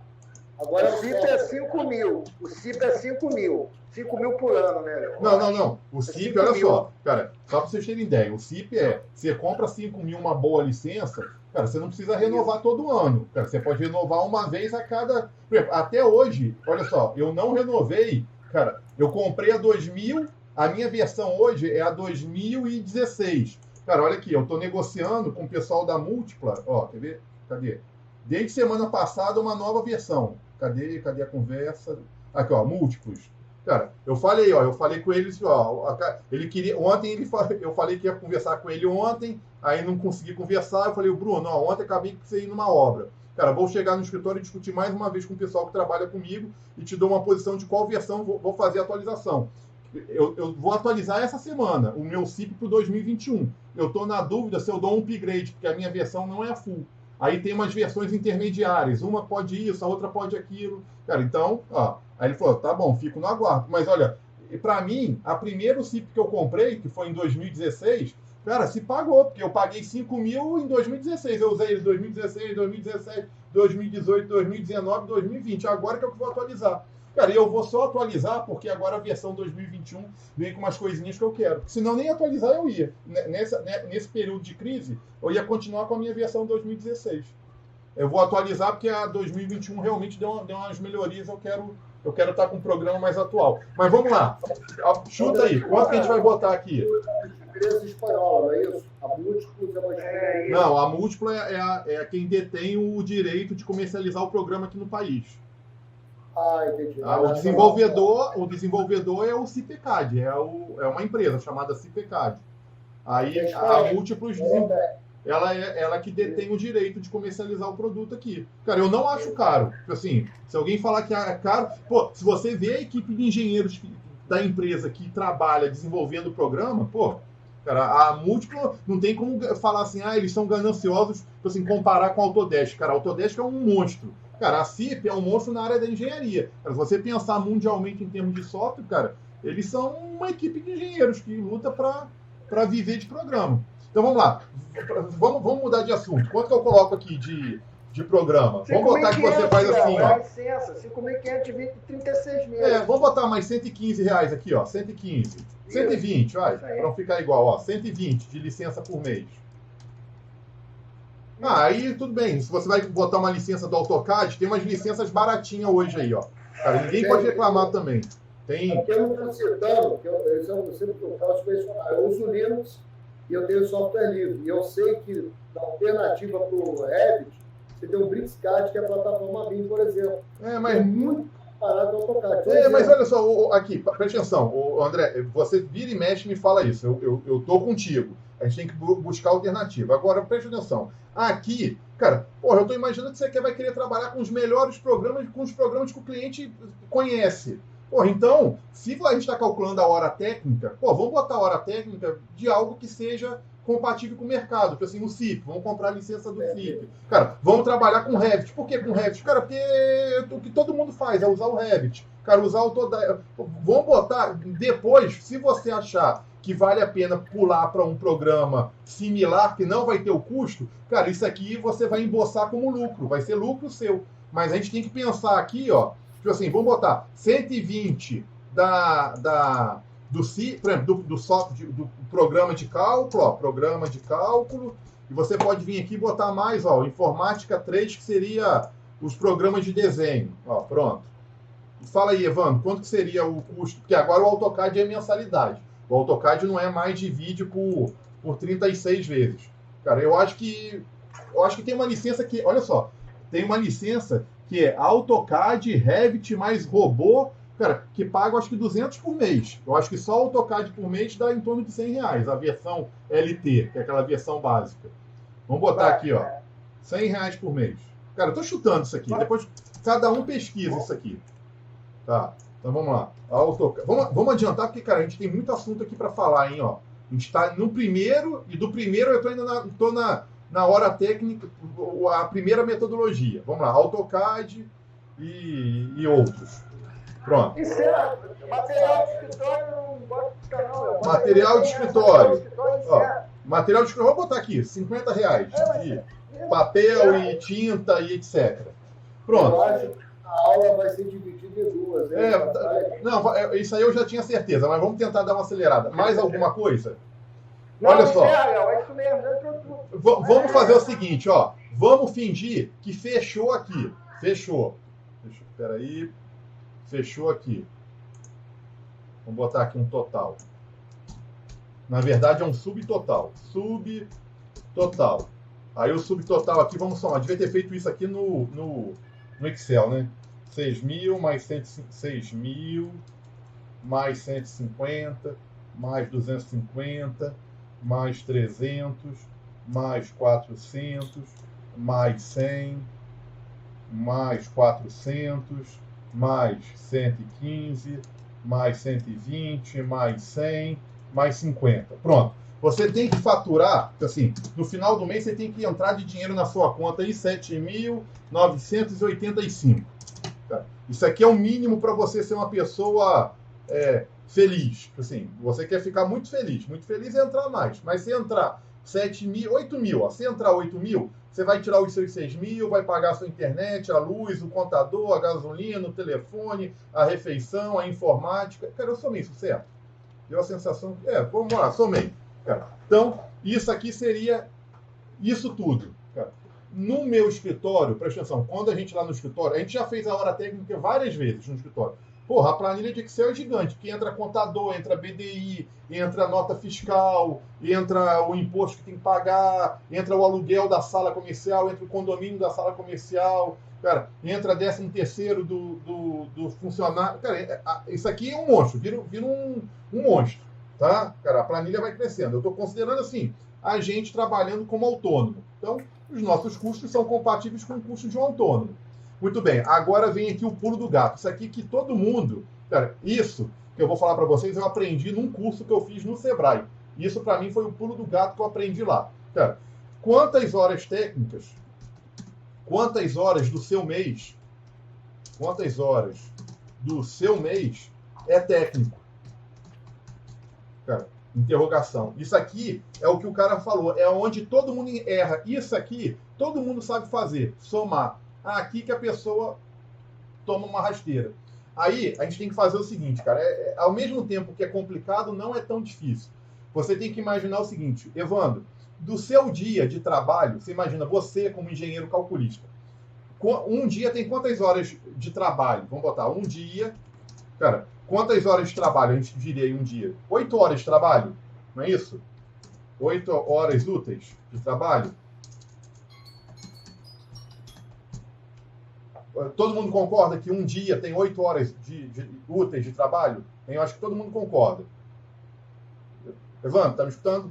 Agora o CIP é 5.000. O CIP é 5.000. 5.000 por ano, né? Não. O CIP, olha só, cara, só para vocês terem ideia, o CIP você compra 5.000 uma boa licença, cara, você não precisa renovar todo ano. Cara, você pode renovar uma vez a cada... Até hoje, olha só, eu não renovei. Cara, eu comprei a 2000, a minha versão hoje é a 2016. Cara, olha aqui, eu estou negociando com o pessoal da Múltipla, ó, quer ver? Cadê? Desde semana passada uma nova versão. Cadê a conversa? Aqui, ó, múltiplos. Cara, eu falei com eles, ó, ele queria, ontem eu falei que ia conversar com ele ontem, aí não consegui conversar, eu falei, Bruno, ó, ontem acabei que você ir numa obra. Cara, vou chegar no escritório e discutir mais uma vez com o pessoal que trabalha comigo e te dou uma posição de qual versão vou fazer a atualização. Eu vou atualizar essa semana o meu CIP para o 2021. Eu estou na dúvida se eu dou um upgrade, porque a minha versão não é a full. Aí tem umas versões intermediárias. Uma pode isso, a outra pode aquilo. Cara, então, ó. Aí ele falou, tá bom, fico no aguardo. Mas olha, para mim, a primeira CIP que eu comprei, que foi em 2016... Cara, se pagou, porque eu paguei 5.000 em 2016. Eu usei ele em 2016, 2017, 2018, 2019, 2020. Agora que eu vou atualizar. Cara, eu vou só atualizar porque agora a versão 2021 vem com umas coisinhas que eu quero. Senão nem atualizar eu ia. Nesse período de crise, eu ia continuar com a minha versão 2016. Eu vou atualizar porque a 2021 realmente deu umas melhorias. Eu quero estar com um programa mais atual. Mas vamos lá. Chuta aí. Quanto que a gente vai botar aqui? Empresa espanhola, não é isso? A Múltiplos é uma Não, a Múltipla é quem detém o direito de comercializar o programa aqui no país. Entendi. O desenvolvedor é o CIPECAD, é uma empresa chamada CIPECAD. Aí a Múltiplos ela que detém o direito de comercializar o produto aqui. Cara, eu não acho caro. Assim, se alguém falar que é caro... Pô, se você vê a equipe de engenheiros da empresa que trabalha desenvolvendo o programa, pô, cara, a Múltipla não tem como falar assim, eles são gananciosos, assim, comparar com a Autodesk. Cara, a Autodesk é um monstro. Cara, a CIP é um monstro na área da engenharia. Cara, se você pensar mundialmente em termos de software, cara, eles são uma equipe de engenheiros que luta para viver de programa. Então vamos lá. Vamos mudar de assunto. Quanto que eu coloco aqui de programa? Vamos botar que você faz assim, ó. Licença, 5.520, 36 meses. Vamos botar mais R$115 aqui, ó. 115. 120, vai. Para não ficar igual, ó. 120 de licença por mês. Aí tudo bem. Se você vai botar uma licença do AutoCAD, tem umas licenças baratinhas hoje aí, ó. Cara, ninguém pode reclamar também. Tem. Porque eu não estou citando, que eu sempre eu uso Linux e eu tenho software livre. E eu sei que, na alternativa para o Revit, você tem o BricsCAD, que é a plataforma BIM, por exemplo. Mas é muito parado do AutoCAD. Mas olha só, aqui, presta atenção, André, você vira e mexe e me fala isso. Eu tô contigo. A gente tem que buscar alternativa. Agora, presta atenção. Aqui, cara, eu tô imaginando que você vai querer trabalhar com os melhores programas, com os programas que o cliente conhece. Então, se a gente está calculando a hora técnica, vamos botar a hora técnica de algo que seja compatível com o mercado. Tipo assim, o CIP, vamos comprar a licença do CIP. Cara, vamos trabalhar com Revit. Por que com Revit? Cara, porque o que todo mundo faz é usar o Revit. Cara, usar o toda. Vamos botar depois, se você achar que vale a pena pular para um programa similar, que não vai ter o custo, cara, isso aqui você vai emboçar como lucro, vai ser lucro seu. Mas a gente tem que pensar aqui, ó, tipo assim, vamos botar 120 do software, do programa de cálculo, e você pode vir aqui e botar mais, ó, Informática 3, que seria os programas de desenho. Ó, pronto. Fala aí, Evandro, quanto que seria o custo? Porque agora o AutoCAD é mensalidade. O AutoCAD não é mais divide por 36 vezes. Cara, eu acho que tem uma licença que, olha só, tem uma licença que é AutoCAD, Revit mais robô, cara, que paga acho que 200 por mês. Eu acho que só o AutoCAD por mês dá em torno de R$100, a versão LT, que é aquela versão básica. Vamos botar aqui, ó, R$100 por mês. Cara, eu tô chutando isso aqui, depois cada um pesquisa isso aqui. Tá, então vamos lá. Vamos adiantar, porque, cara, a gente tem muito assunto aqui para falar, hein, ó. A gente está no primeiro, e do primeiro eu tô na hora técnica, a primeira metodologia. Vamos lá, AutoCAD e outros. Pronto. Isso é material de escritório, não gosto de canal. Material de escritório. Ó, material de escritório, vamos botar aqui, R$50 de papel e tinta e etc. Pronto. Eu acho que a aula vai ser dividida em duas. Não, isso aí eu já tinha certeza, mas vamos tentar dar uma acelerada. Mais alguma coisa? Olha só. É isso mesmo. Vamos fazer o seguinte, ó. Vamos fingir que fechou aqui. Fechou. Espera aí. Fechou aqui. Vamos botar aqui um total. Na verdade é um subtotal. Subtotal. Aí o subtotal aqui, vamos somar. Devia ter feito isso aqui no Excel, né? 6.000 mais 6.000 mais 150 mais 250 mais 300 mais 400 mais 100 mais 400 mais 115 mais 120 mais 100 mais 50. Pronto. Você tem que faturar, assim, no final do mês você tem que entrar de dinheiro na sua conta aí 7.985. Tá? Isso aqui é o mínimo para você ser uma pessoa feliz. Assim, você quer ficar muito feliz é entrar mais. Mas se entrar 7.000, 8.000, ó, se entrar 8.000, Você vai tirar os seus 6 mil, vai pagar a sua internet, a luz, o contador, a gasolina, o telefone, a refeição, a informática. Cara, eu somei isso, certo? Deu a sensação que... vamos lá, somei. Cara. Então, isso aqui seria isso tudo. Cara. No meu escritório, presta atenção, quando a gente lá no escritório, a gente já fez a hora técnica várias vezes no escritório. Porra, a planilha de Excel é gigante, porque entra contador, entra BDI, entra nota fiscal, entra o imposto que tem que pagar, entra o aluguel da sala comercial, entra o condomínio da sala comercial, cara, entra 13º do funcionário. Cara, isso aqui é um monstro, vira um monstro, tá? Cara, a planilha vai crescendo. Eu estou considerando assim, a gente trabalhando como autônomo. Então, os nossos custos são compatíveis com o custo de um autônomo. Muito bem, agora vem aqui o pulo do gato. Isso aqui que todo mundo... Cara, isso que eu vou falar para vocês, eu aprendi num curso que eu fiz no Sebrae. Isso para mim foi o pulo do gato que eu aprendi lá. Cara, quantas horas técnicas, quantas horas do seu mês é técnico? Cara, interrogação. Isso aqui é o que o cara falou, é onde todo mundo erra. Isso aqui, todo mundo sabe fazer, somar. Aqui que a pessoa toma uma rasteira. Aí, a gente tem que fazer o seguinte, cara. Ao mesmo tempo que é complicado, não é tão difícil. Você tem que imaginar o seguinte, Evandro, do seu dia de trabalho, você imagina você como engenheiro calculista. Um dia tem quantas horas de trabalho? Vamos botar um dia. Cara, quantas horas de trabalho a gente diria em um dia? 8 horas de trabalho, não é isso? 8 horas úteis de trabalho. Todo mundo concorda que um dia tem 8 horas úteis de trabalho? Eu acho que todo mundo concorda. Evandro, tá me escutando?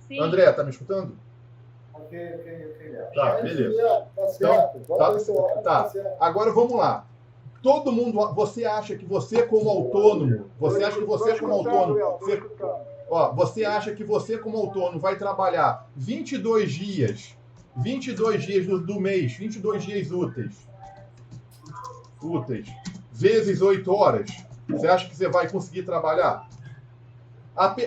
Sim. André, tá me escutando? Ok. Tá, beleza. Então, tá. Agora vamos lá. Todo mundo, você acha que você como autônomo, você acha que você como autônomo vai trabalhar 22 dias do mês, 22 dias úteis, vezes 8 horas, você acha que você vai conseguir trabalhar?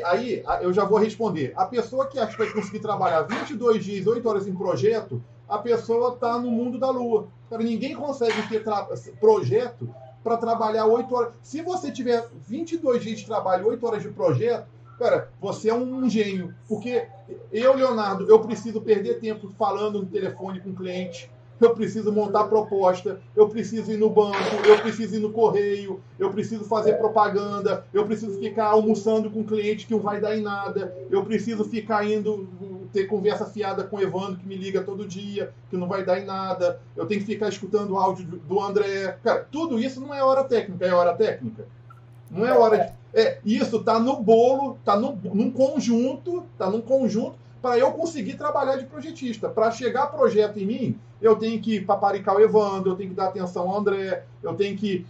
Aí, eu já vou responder. A pessoa que acha que vai conseguir trabalhar 22 dias, 8 horas em projeto, a pessoa está no mundo da lua. Cara, ninguém consegue ter projeto para trabalhar 8 horas. Se você tiver 22 dias de trabalho, 8 horas de projeto, cara, você é um gênio. Porque eu, Leonardo, eu preciso perder tempo falando no telefone com o cliente. Eu preciso montar proposta, eu preciso ir no banco, eu preciso ir no correio, eu preciso fazer propaganda, eu preciso ficar almoçando com o cliente que não vai dar em nada, eu preciso ficar indo ter conversa fiada com o Evandro, que me liga todo dia, que não vai dar em nada, eu tenho que ficar escutando o áudio do André. Cara, tudo isso não é hora técnica, é hora técnica? Não é hora de... isso está no bolo, está num conjunto, para eu conseguir trabalhar de projetista. Para chegar projeto em mim, eu tenho que paparicar o Evandro, eu tenho que dar atenção ao André, eu tenho que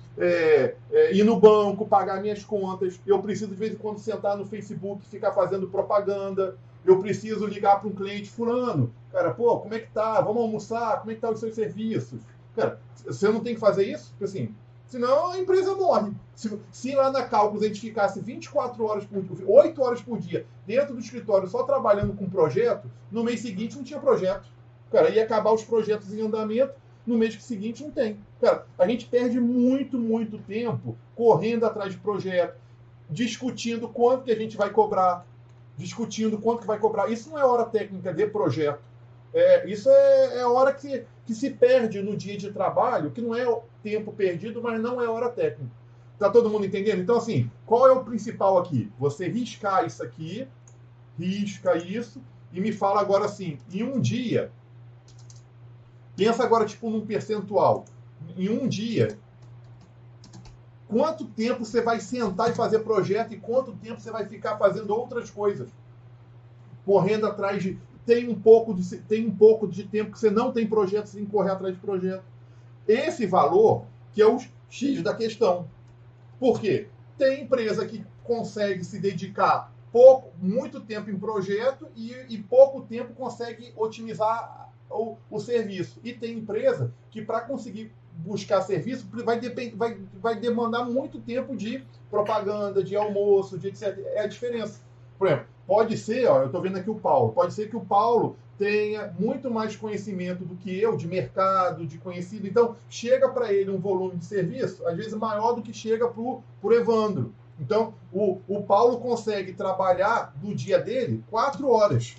ir no banco, pagar minhas contas, eu preciso de vez em quando sentar no Facebook, ficar fazendo propaganda, eu preciso ligar para um cliente fulano, cara, pô, como é que tá? Vamos almoçar? Como é que tá os seus serviços? Cara, você não tem que fazer isso? Porque assim, senão a empresa morre. Se lá na Cálculos a gente ficasse 24 horas por dia, 8 horas por dia, dentro do escritório, só trabalhando com projeto, no mês seguinte não tinha projeto. Cara, ia acabar os projetos em andamento, no mês seguinte não tem. Cara, a gente perde muito tempo correndo atrás de projeto, discutindo quanto que a gente vai cobrar, Isso não é hora técnica de projeto. Isso é hora que se perde no dia de trabalho, que não é tempo perdido, mas não é hora técnica. Tá todo mundo entendendo? Então, assim, qual é o principal aqui? Você riscar isso aqui, risca isso, e me fala agora assim, em um dia, pensa agora tipo num percentual, em um dia, quanto tempo você vai sentar e fazer projeto e quanto tempo você vai ficar fazendo outras coisas? Correndo atrás de... Tem um pouco de tempo que você não tem projeto, você tem que correr atrás de projeto. Esse valor que é o X da questão. Por quê? Tem empresa que consegue se dedicar muito tempo em projeto e pouco tempo consegue otimizar o serviço. E tem empresa que, para conseguir buscar serviço, vai demandar muito tempo de propaganda, de almoço, de etc. É a diferença. Por exemplo, pode ser, eu estou vendo aqui o Paulo, pode ser que o Paulo tenha muito mais conhecimento do que eu, de mercado, de conhecido. Então, chega para ele um volume de serviço, às vezes maior do que chega para o Evandro. Então, o Paulo consegue trabalhar no dia dele 4 horas.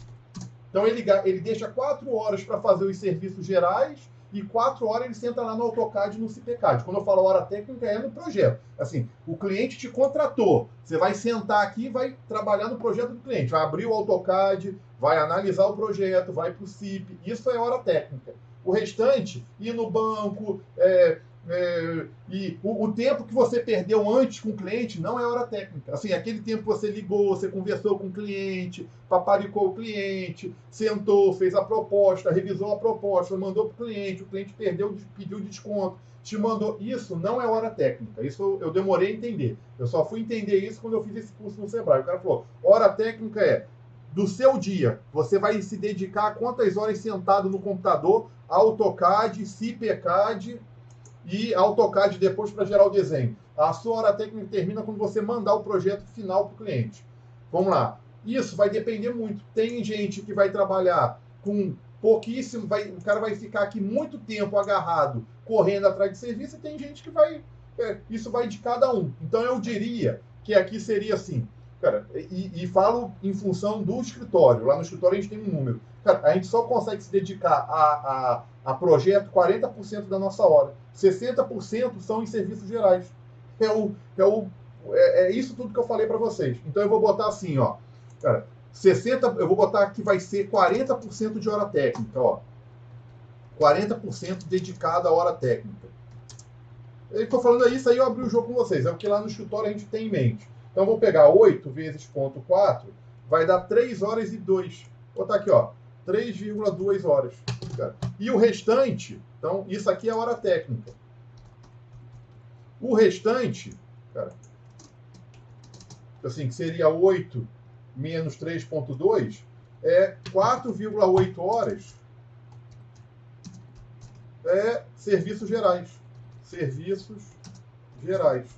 Então, ele deixa 4 horas para fazer os serviços gerais e 4 horas ele senta lá no AutoCAD e no CipeCAD. Quando eu falo hora técnica, é no projeto. Assim, o cliente te contratou. Você vai sentar aqui e vai trabalhar no projeto do cliente. Vai abrir o AutoCAD, vai analisar o projeto, vai para o CIP. Isso é hora técnica. O restante, ir no banco, e o tempo que você perdeu antes com o cliente não é hora técnica. Assim, aquele tempo que você ligou, você conversou com o cliente, paparicou o cliente, sentou, fez a proposta, revisou a proposta, mandou para o cliente pediu desconto, te mandou. Isso não é hora técnica. Isso eu demorei a entender. Eu só fui entender isso quando eu fiz esse curso no Sebrae. O cara falou, hora técnica é do seu dia. Você vai se dedicar a quantas horas sentado no computador, AutoCAD, CipeCAD e AutoCAD depois para gerar o desenho. A sua hora técnica termina quando você mandar o projeto final para o cliente. Vamos lá. Isso vai depender muito. Tem gente que vai trabalhar com pouquíssimo, o cara vai ficar aqui muito tempo agarrado, correndo atrás de serviço, e tem gente que vai... isso vai de cada um. Então eu diria que aqui seria assim, cara, e falo em função do escritório. Lá no escritório a gente tem um número. Cara, a gente só consegue se dedicar a projeto 40% da nossa hora. 60% são em serviços gerais. É isso tudo que eu falei para vocês. Então eu vou botar assim, ó. Cara, eu vou botar que vai ser 40% de hora técnica, ó. 40% dedicado à hora técnica. Eu estou falando isso aí, eu abri o jogo com vocês. É o que lá no escritório a gente tem em mente. Então eu vou pegar 8 vezes 0,4, vai dar 3 horas e 2. Vou botar aqui, ó. 3,2 horas. Cara. E o restante, então, isso aqui é hora técnica. O restante, cara, assim, que seria 8 menos 3,2, é 4,8 horas serviços gerais. Serviços gerais.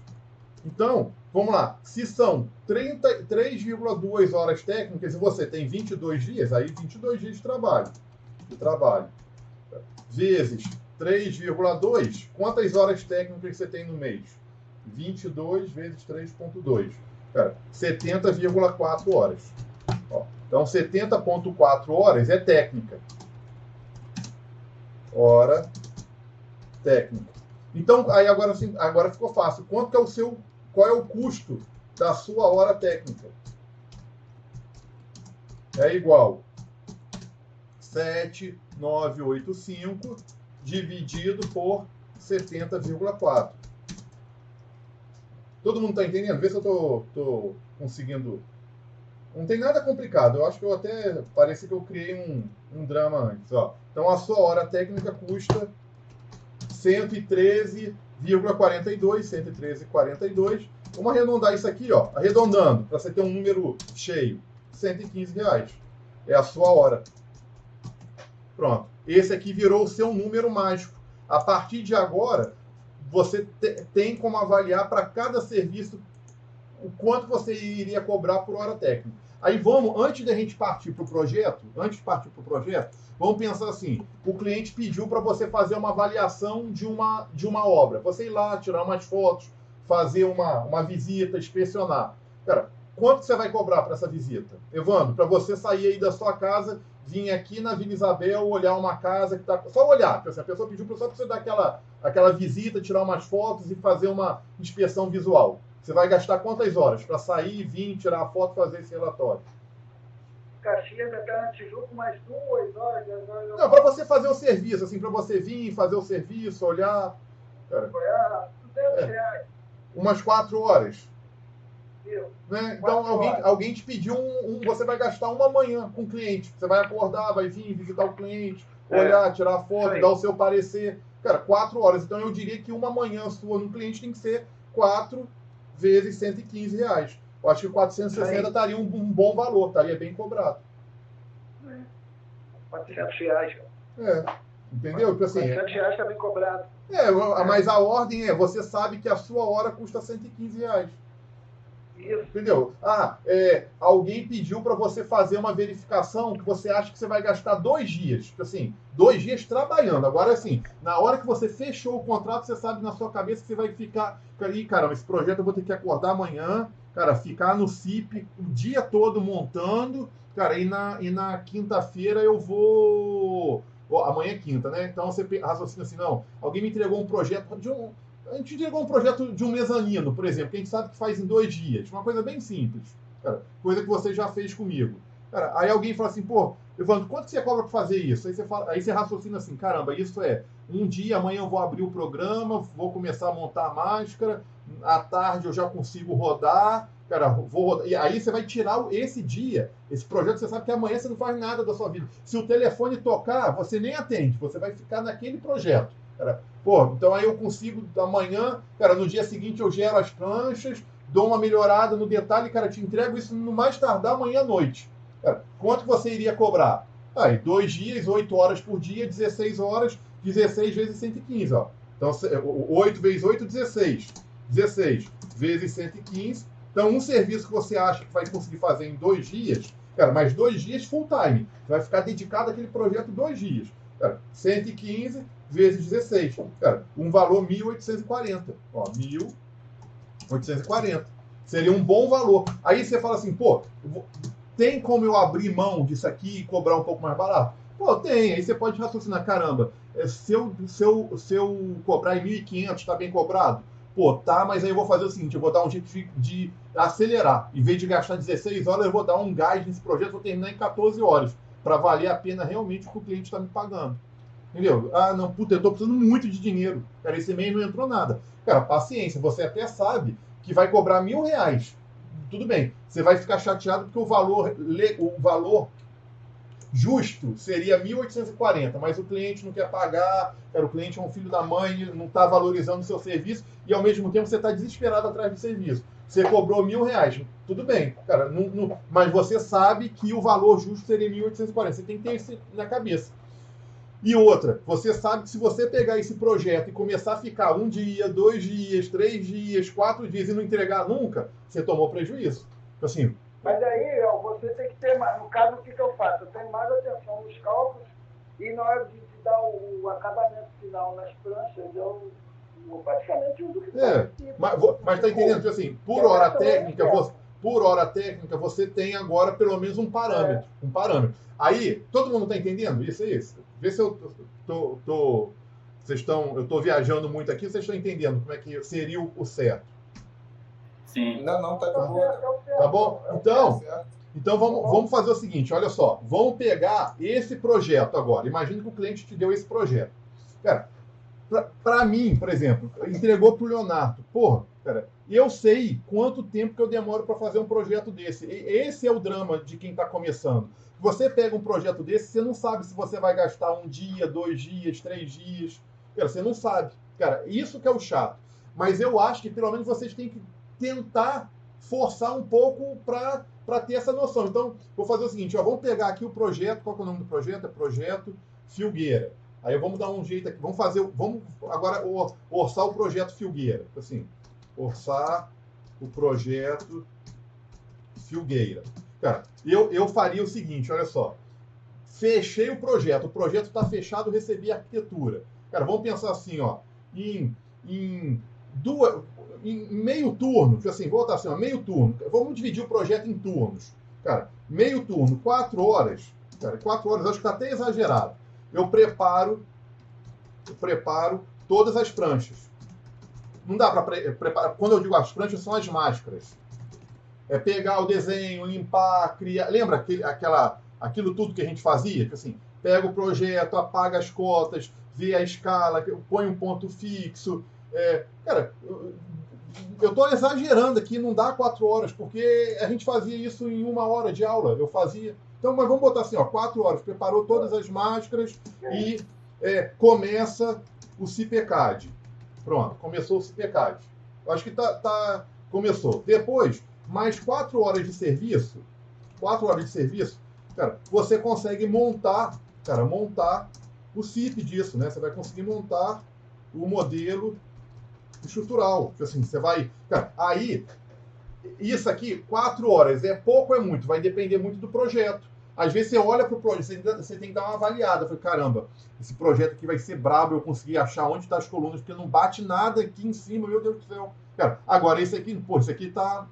Então, vamos lá. Se são 3,2 horas técnicas e você tem 22 dias, aí 22 dias de trabalho. Vezes 3,2, quantas horas técnicas você tem no mês? 22 vezes 3,2. Cara, 70,4 horas. Ó, então, 70,4 horas é técnica. Hora técnica. Então, aí agora ficou fácil. Qual é o custo da sua hora técnica? É igual 7,985 dividido por 70,4. Todo mundo está entendendo? Vê se eu estou conseguindo. Não tem nada complicado. Eu acho que parece que eu criei um drama antes. Ó. Então, a sua hora técnica custa 113,42. 113,42. Vamos arredondar isso aqui, ó. Arredondando, para você ter um número cheio. R$115. É a sua hora. Pronto. Esse aqui virou o seu número mágico. A partir de agora, você tem como avaliar para cada serviço o quanto você iria cobrar por hora técnica. Aí antes da gente partir para o projeto, vamos pensar assim, o cliente pediu para você fazer uma avaliação de uma obra. Você ir lá, tirar umas fotos, fazer uma visita, inspecionar. Cara, quanto você vai cobrar para essa visita? Evandro, para você sair aí da sua casa, vir aqui na Vila Isabel, olhar uma casa que está... Só olhar, porque a pessoa pediu só para você dar aquela visita, tirar umas fotos e fazer uma inspeção visual. Você vai gastar quantas horas para sair, vir, tirar a foto e fazer esse relatório? Caxias até na Tijuca, mais 2 horas, 10 horas. Não, para você fazer o serviço, assim, para você vir, fazer o serviço, olhar... Cara, R$200. Umas 4 horas. Né? Então, alguém te pediu você vai gastar uma manhã com o cliente. Você vai acordar, vai vir, visitar o cliente, olhar, tirar foto, dar o seu parecer. Cara, 4 horas. Então, eu diria que uma manhã sua no cliente tem que ser 4 vezes R$115. Eu acho que 460 estaria um bom valor, estaria bem cobrado. R$400. Entendeu? Porque, assim, R$400 está bem cobrado. Mas a ordem você sabe que a sua hora custa R$115. Isso. Entendeu? Alguém pediu para você fazer uma verificação que você acha que você vai gastar 2 dias. Tipo assim, 2 dias trabalhando. Agora, assim, na hora que você fechou o contrato, você sabe na sua cabeça que você vai ficar. Ih, caramba, esse projeto eu vou ter que acordar amanhã, cara, ficar no CIP o dia todo montando, cara, e na quinta-feira eu vou. Amanhã é quinta, né? Então você raciocina assim, não, alguém me entregou um projeto a gente entregou um projeto de um mezanino, por exemplo, que a gente sabe que faz em 2 dias. Uma coisa bem simples. Cara, coisa que você já fez comigo. Cara, aí alguém fala assim, pô, Evandro, quanto que você cobra para fazer isso? Aí você raciocina assim, caramba, isso é um dia, amanhã eu vou abrir o programa, vou começar a montar a máscara, à tarde eu já consigo rodar, cara, vou rodar. E aí você vai tirar esse dia, esse projeto, você sabe que amanhã você não faz nada da sua vida. Se o telefone tocar, você nem atende, você vai ficar naquele projeto. Cara, pô, então aí eu consigo, amanhã, cara, no dia seguinte eu gero as pranchas, dou uma melhorada no detalhe, cara, te entrego isso no mais tardar amanhã à noite. Cara, quanto você iria cobrar? Aí, 2 dias, 8 horas por dia, 16 horas, 16 vezes 115, ó. Então, 8 vezes 8, 16. 16 vezes 115. Então, um serviço que você acha que vai conseguir fazer em 2 dias, cara, mais 2 dias full time. Você vai ficar dedicado àquele projeto 2 dias. Cara, 115 vezes 16. Cara, um valor 1.840. Ó, 1.840. Seria um bom valor. Aí você fala assim, pô, tem como eu abrir mão disso aqui e cobrar um pouco mais barato? Pô, tem. Aí você pode raciocinar, caramba, se eu cobrar em 1.500, está bem cobrado? Pô, tá, mas aí eu vou fazer o seguinte, eu vou dar um jeito de acelerar. Em vez de gastar 16 horas, eu vou dar um gás nesse projeto, vou terminar em 14 horas, para valer a pena realmente o que o cliente está me pagando. Entendeu? Ah, não, puta, eu tô precisando muito de dinheiro. Cara, esse mês não entrou nada. Cara, paciência, você até sabe que vai cobrar R$1.000. Tudo bem, você vai ficar chateado porque o valor justo seria 1.840, mas o cliente não quer pagar, cara, o cliente é um filho da mãe, não está valorizando o seu serviço e ao mesmo tempo você está desesperado atrás do serviço. Você cobrou R$1.000, tudo bem, cara, mas você sabe que o valor justo seria 1.840, você tem que ter isso na cabeça. E outra, você sabe que se você pegar esse projeto e começar a ficar 1 dia, 2 dias, 3 dias, 4 dias e não entregar nunca, você tomou prejuízo. Assim, mas aí, você tem que ter mais. No caso, o que eu faço? Eu tenho mais atenção nos cálculos e na hora de dar o acabamento final nas pranchas, eu praticamente uso o que mas tá entendendo? Assim, por hora técnica, você tem agora pelo menos um parâmetro. Um parâmetro. Aí, todo mundo tá entendendo? Isso é isso. Vê se eu eu tô viajando muito aqui, vocês estão entendendo como é que seria o certo. Sim. Não, tá de boa. Tá bom? Então vamos fazer o seguinte, olha só. Vamos pegar esse projeto agora. Imagina que o cliente te deu esse projeto. Cara, para mim, por exemplo, entregou pro Leonardo. Porra, cara, eu sei quanto tempo que eu demoro para fazer um projeto desse. Esse é o drama de quem está começando. Você pega um projeto desse, você não sabe se você vai gastar 1 dia, 2 dias, 3 dias. Cara, você não sabe. Cara, isso que é o chato. Mas eu acho que pelo menos vocês têm que tentar forçar um pouco para ter essa noção. Então, vou fazer o seguinte, ó, vamos pegar aqui o projeto, qual que é o nome do projeto? É Projeto Filgueira. Aí vamos dar um jeito aqui, vamos agora orçar o projeto Filgueira. Assim, orçar o projeto Filgueira. Cara, eu faria o seguinte, olha só. Fechei o projeto está fechado, recebi a arquitetura. Cara, vamos pensar assim, ó, em meio turno, assim, vou botar assim, ó, meio turno. Vamos dividir o projeto em turnos. Cara, meio turno, 4 horas. Cara, 4 horas, acho que está até exagerado. Eu preparo todas as pranchas. Não dá para preparar. Quando eu digo as pranchas, são as máscaras. É pegar o desenho, limpar, criar. Lembra aquilo tudo que a gente fazia? Que assim, pega o projeto, apaga as cotas, vê a escala, põe um ponto fixo. Cara, eu estou exagerando aqui, não dá 4 horas, porque a gente fazia isso em 1 hora de aula. Eu fazia. Então, mas vamos botar assim, ó, 4 horas, preparou todas as máscaras e começa o CIPECAD. Pronto, começou o CIPECAD. Acho que começou. Depois, mais 4 horas de serviço, cara, você consegue montar o CIP disso, né? Você vai conseguir montar o modelo estrutural. Assim, você vai... Cara, aí, isso aqui, 4 horas, é pouco ou é muito? Vai depender muito do projeto. Às vezes você olha para o projeto, você tem que dar uma avaliada. Eu falei, caramba, esse projeto aqui vai ser brabo, eu consegui achar onde estão as colunas, porque não bate nada aqui em cima, meu Deus do céu. Cara, agora esse aqui, pô, esse aqui tá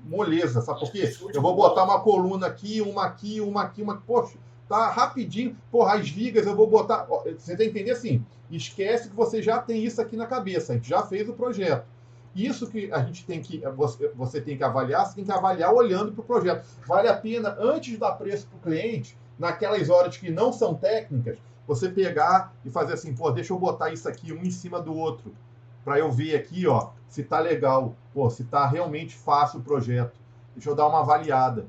moleza, sabe por quê? Eu vou botar uma coluna aqui, uma aqui, uma aqui, uma... Poxa, tá rapidinho. Porra, as vigas eu vou botar... Você tem que entender assim, esquece que você já tem isso aqui na cabeça, a gente já fez o projeto. Isso que a gente tem que, você tem que avaliar, você tem que avaliar olhando para o projeto. Vale a pena, antes de dar preço para o cliente, naquelas horas que não são técnicas, você pegar e fazer assim, pô, deixa eu botar isso aqui um em cima do outro, para eu ver aqui, ó, se tá legal, pô, se tá realmente fácil o projeto. Deixa eu dar uma avaliada.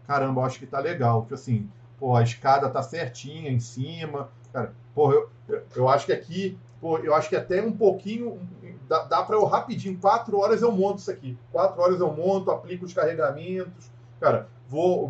Caramba, eu acho que tá legal, porque assim, pô, a escada tá certinha em cima, cara, pô, eu acho que aqui, pô, eu acho que até um pouquinho... Dá para eu rapidinho, 4 horas eu monto isso aqui. 4 horas eu monto, aplico os carregamentos, cara,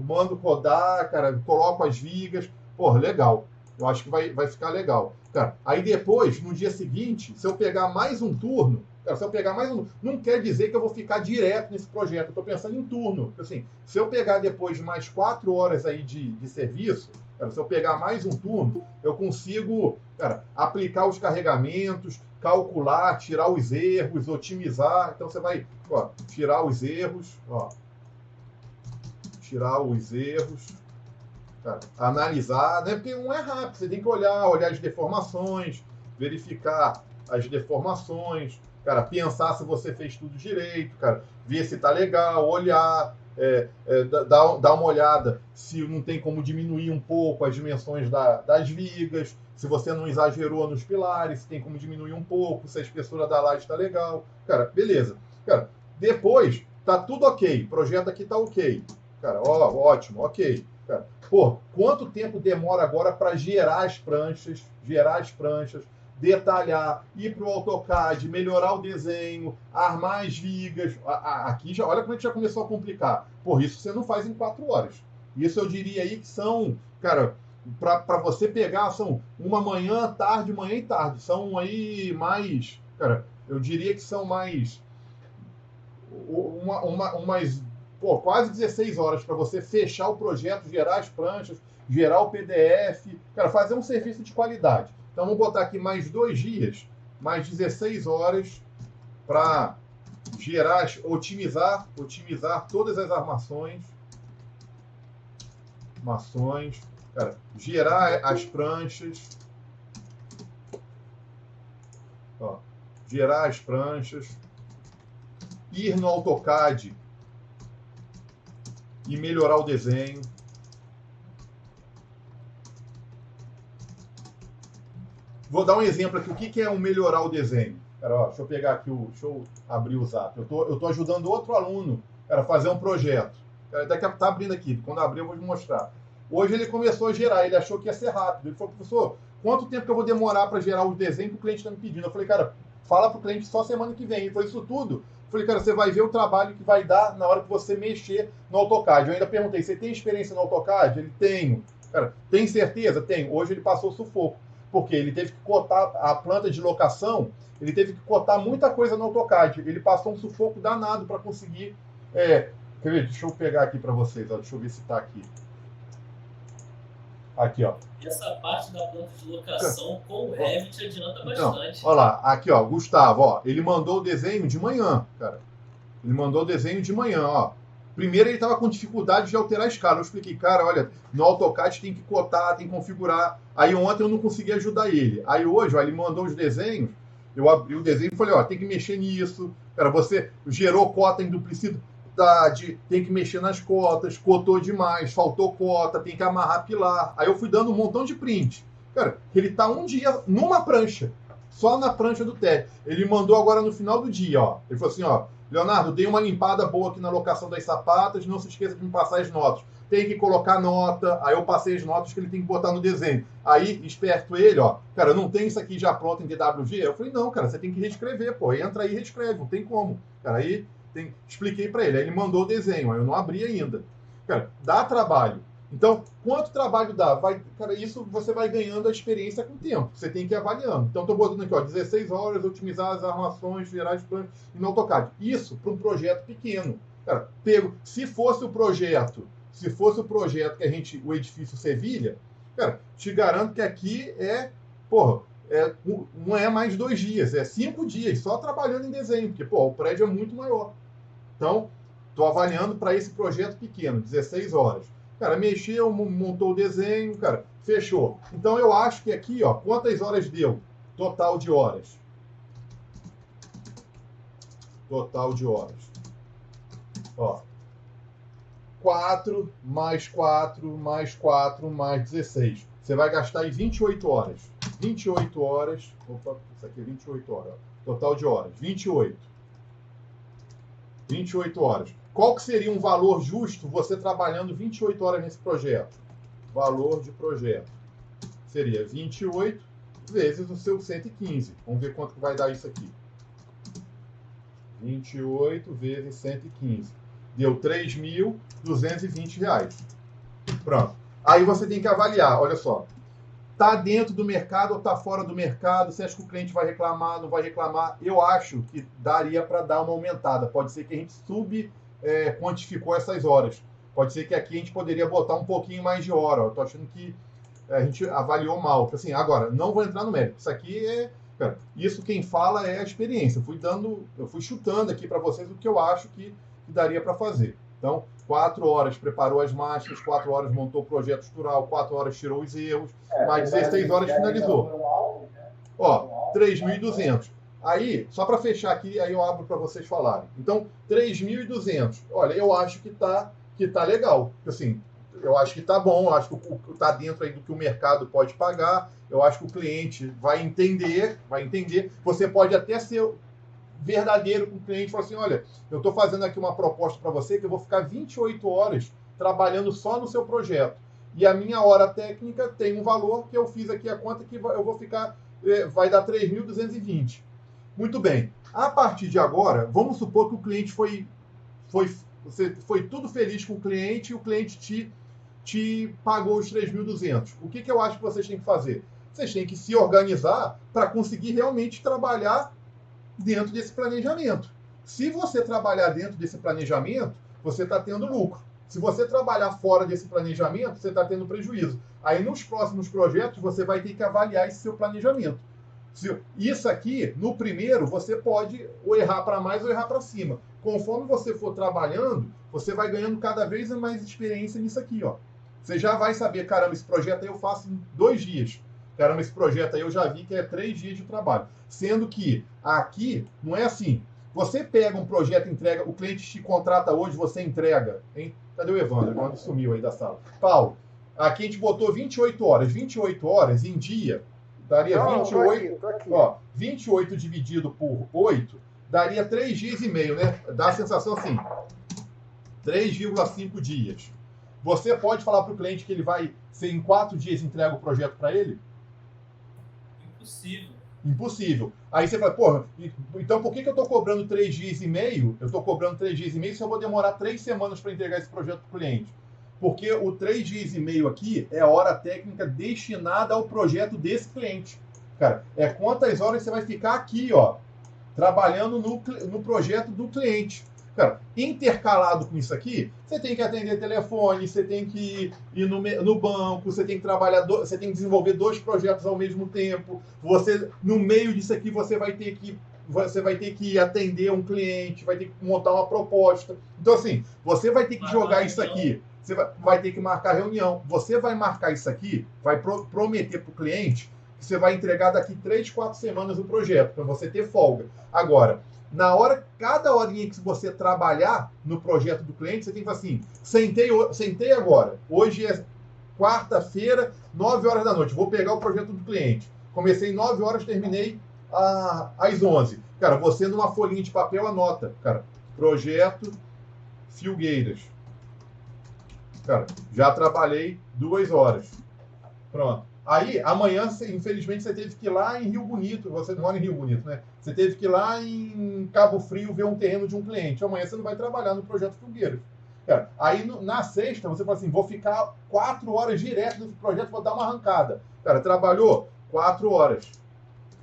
mando rodar, cara, coloco as vigas. Porra, legal. Eu acho que vai ficar legal. Cara, aí depois, no dia seguinte, se eu pegar mais um turno, cara, se eu pegar mais um, não quer dizer que eu vou ficar direto nesse projeto. Eu estou pensando em turno. Assim, se eu pegar depois mais 4 horas aí de serviço, cara, se eu pegar mais um turno, eu consigo, cara, aplicar os carregamentos, calcular, tirar os erros, otimizar. Então você vai, ó, tirar os erros, ó, tirar os erros, cara, analisar, né? Porque não é rápido, você tem que olhar as deformações, verificar as deformações, cara, pensar se você fez tudo direito, cara, ver se tá legal, olhar, dar uma olhada se não tem como diminuir um pouco as dimensões das vigas, se você não exagerou nos pilares, se tem como diminuir um pouco, se a espessura da laje está legal. Cara, beleza. Cara, depois, tá tudo ok. O projeto aqui tá ok. Cara, ó, ótimo, ok. Cara, pô, quanto tempo demora agora para gerar as pranchas, detalhar, ir para o AutoCAD, melhorar o desenho, armar as vigas. Aqui já, olha como é que já começou a complicar. Por isso você não faz em 4 horas. Isso eu diria aí que são, cara, para você pegar, são uma manhã, tarde, manhã e tarde. São aí mais, cara, eu diria que são mais umas, pô, quase 16 horas para você fechar o projeto, gerar as pranchas, gerar o PDF, cara, fazer um serviço de qualidade. Então, vamos botar aqui mais 2 dias, mais 16 horas para gerar, otimizar todas as armações, cara, gerar as pranchas, ó, gerar as pranchas, ir no AutoCAD e melhorar o desenho. Vou dar um exemplo aqui. O que é um melhorar o desenho? Cara, ó, deixa eu pegar aqui, deixa eu abrir o Zap. Eu tô ajudando outro aluno a fazer um projeto. Daqui a pouco tá abrindo aqui. Quando abrir eu vou te mostrar. Hoje ele começou a gerar. Ele achou que ia ser rápido. Ele falou, professor, quanto tempo que eu vou demorar para gerar o desenho que o cliente está me pedindo? Eu falei, cara, fala para o cliente só semana que vem. Ele falou, isso tudo? Eu falei, cara, você vai ver o trabalho que vai dar na hora que você mexer no AutoCAD. Eu ainda perguntei, você tem experiência no AutoCAD? Ele, tenho. Cara, tem certeza? Tem. Hoje ele passou sufoco. Porque ele teve que cotar a planta de locação, ele teve que cotar muita coisa no AutoCAD. Ele passou um sufoco danado para conseguir... Quer ver? Deixa eu pegar aqui para vocês. Ó, deixa eu ver se está aqui. Aqui, ó. Essa parte da planta de locação com o Revit adianta bastante. Então, olha lá, aqui, ó, Gustavo, ó, ele mandou o desenho de manhã, cara. Ele mandou o desenho de manhã, ó. Primeiro ele estava com dificuldade de alterar a escala. Eu expliquei, cara, olha, no AutoCAD tem que cotar, tem que configurar. Aí ontem eu não consegui ajudar ele. Aí hoje, ó, ele mandou os desenhos, eu abri o desenho e falei, ó, tem que mexer nisso. Cara, você gerou cota em duplicidade, tem que mexer nas cotas, cotou demais, faltou cota, tem que amarrar pilar. Aí eu fui dando um montão de print. Cara, ele tá um dia numa prancha, só na prancha do TED. Ele mandou agora no final do dia, ó. Ele falou assim, ó, Leonardo, dei uma limpada boa aqui na locação das sapatas, não se esqueça de me passar as notas. Tem que colocar nota, aí eu passei as notas que ele tem que botar no desenho. Aí, esperto ele, ó, cara, não tem isso aqui já pronto em DWG? Eu falei, não, cara, você tem que reescrever, pô, entra aí e reescreve, não tem como. Cara, aí expliquei para ele, aí ele mandou o desenho, aí eu não abri ainda. Cara, dá trabalho. Então, quanto trabalho dá? Cara, isso você vai ganhando a experiência com o tempo. Você tem que ir avaliando. Então, estou botando aqui, ó, 16 horas, otimizar as armações, gerar as plantas e no AutoCAD. Isso para um projeto pequeno. Cara, se fosse o projeto que o edifício Sevilha, cara, te garanto que aqui não é mais 2 dias, é 5 dias, só trabalhando em desenho, porque, o prédio é muito maior. Então, estou avaliando para esse projeto pequeno, 16 horas. Cara, mexeu, montou o desenho, cara, fechou. Então, eu acho que aqui, quantas horas deu? Total de horas. Total de horas. 4 mais 4 mais 4 mais 16. Você vai gastar aí 28 horas. 28 horas. Opa, isso aqui é 28 horas. Total de horas. 28 horas. Qual que seria um valor justo você trabalhando 28 horas nesse projeto? Valor de projeto. Seria 28 vezes o seu 115. Vamos ver quanto que vai dar isso aqui. 28 vezes 115. Deu R$ 3.220. Pronto. Aí você tem que avaliar, olha só. Está dentro do mercado ou está fora do mercado? Você acha que o cliente vai reclamar, não vai reclamar? Eu acho que daria para dar uma aumentada. Pode ser que a gente quantificou essas horas. Pode ser que aqui a gente poderia botar um pouquinho mais de hora. Eu estou achando que a gente avaliou mal. Assim, agora, não vou entrar no mérito. Isso aqui isso quem fala é a experiência. Eu fui chutando aqui para vocês o que eu acho que daria para fazer. Então, 4 horas preparou as marchas, 4 horas montou o projeto estrutural, 4 horas tirou os erros, mais 16 horas finalizou. 3.200. Aí, só para fechar aqui, aí eu abro para vocês falarem. Então, 3.200. Olha, eu acho que tá legal. Assim, eu acho que tá bom, eu acho que tá dentro aí do que o mercado pode pagar, eu acho que o cliente vai entender. Você pode até ser verdadeiro com o cliente, falar assim, olha, eu estou fazendo aqui uma proposta para você que eu vou ficar 28 horas trabalhando só no seu projeto. E a minha hora técnica tem um valor que eu fiz aqui a conta que eu vou ficar, vai dar 3.220. Muito bem. A partir de agora, vamos supor que o cliente você foi tudo feliz com o cliente e o cliente te pagou os 3.200. O que eu acho que vocês têm que fazer? Vocês têm que se organizar para conseguir realmente trabalhar dentro desse planejamento. Se você trabalhar dentro desse planejamento, você está tendo lucro. Se você trabalhar fora desse planejamento, você está tendo prejuízo. Aí, nos próximos projetos, você vai ter que avaliar esse seu planejamento. Isso aqui, no primeiro, você pode ou errar para mais ou errar para cima. Conforme você for trabalhando, você vai ganhando cada vez mais experiência nisso aqui. Você já vai saber, caramba, esse projeto aí eu faço em 2 dias. Caramba, esse projeto aí eu já vi que é 3 dias de trabalho. Sendo que aqui não é assim. Você pega um projeto, entrega, o cliente te contrata hoje, você entrega. Hein? Cadê o Evandro? O Evandro sumiu aí da sala. Paulo, aqui a gente botou 28 horas. 28 horas em dia daria 28. Tô aqui. 28 dividido por 8 daria 3 dias e meio, né? Dá a sensação assim. 3,5 dias. Você pode falar para o cliente que ele vai ser em 4 dias entrega o projeto para ele? Impossível. Aí você fala, então por que eu estou cobrando 3 dias e meio? Eu estou cobrando 3 dias e meio se eu vou demorar 3 semanas para entregar esse projeto para o cliente. Porque o 3 dias e meio aqui é a hora técnica destinada ao projeto desse cliente. Cara, é quantas horas você vai ficar aqui, trabalhando no projeto do cliente. Cara, intercalado com isso aqui, você tem que atender telefone, você tem que ir no banco, você tem que trabalhar, você tem que desenvolver 2 projetos ao mesmo tempo. No meio disso aqui, você vai ter que atender um cliente, vai ter que montar uma proposta. Então, assim, você vai ter que jogar isso aqui, você vai ter que marcar reunião. Você vai marcar isso aqui, vai prometer para o cliente que você vai entregar daqui 3, 4 semanas o projeto, para você ter folga. Agora, cada horinha que você trabalhar no projeto do cliente, você tem que falar assim, sentei agora, hoje é quarta-feira, 9 horas da noite, vou pegar o projeto do cliente. Comecei 9 horas, terminei às 11. Cara, você numa folhinha de papel anota, cara, projeto Filgueiras. Cara, já trabalhei 2 horas. Pronto. Aí, amanhã, infelizmente, você teve que ir lá em Rio Bonito. Você não mora em Rio Bonito, né? Você teve que ir lá em Cabo Frio ver um terreno de um cliente. Amanhã você não vai trabalhar no projeto Filgueiras. Cara, aí, na sexta, você fala assim, vou ficar 4 horas direto nesse projeto, vou dar uma arrancada. Cara, trabalhou 4 horas.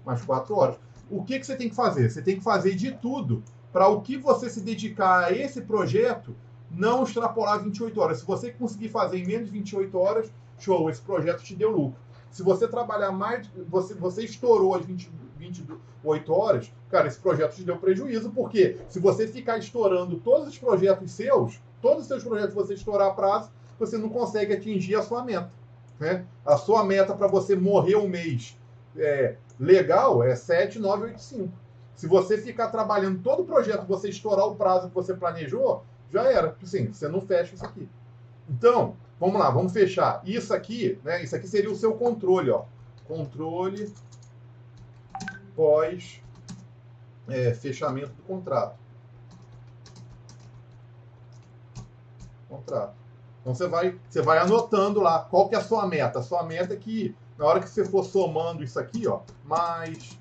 Mais 4 horas. O que você tem que fazer? Você tem que fazer de tudo para o que você se dedicar a esse projeto não extrapolar 28 horas. Se você conseguir fazer em menos de 28 horas, show, esse projeto te deu lucro. Se você trabalhar mais, você estourou as 28 horas, cara, esse projeto te deu prejuízo, porque se você ficar estourando todos os projetos seus, todos os seus projetos você estourar a prazo, você não consegue atingir a sua meta. Né? A sua meta para você morrer um mês legal é 7,985. Se você ficar trabalhando todo o projeto, você estourar o prazo que você planejou, já era. Assim, você não fecha isso aqui. Então, vamos lá, vamos fechar. Isso aqui, né? Isso aqui seria o seu controle, ó. Controle pós fechamento do contrato. Então você vai anotando lá qual que é a sua meta. A sua meta é que na hora que você for somando isso aqui, ó, mais,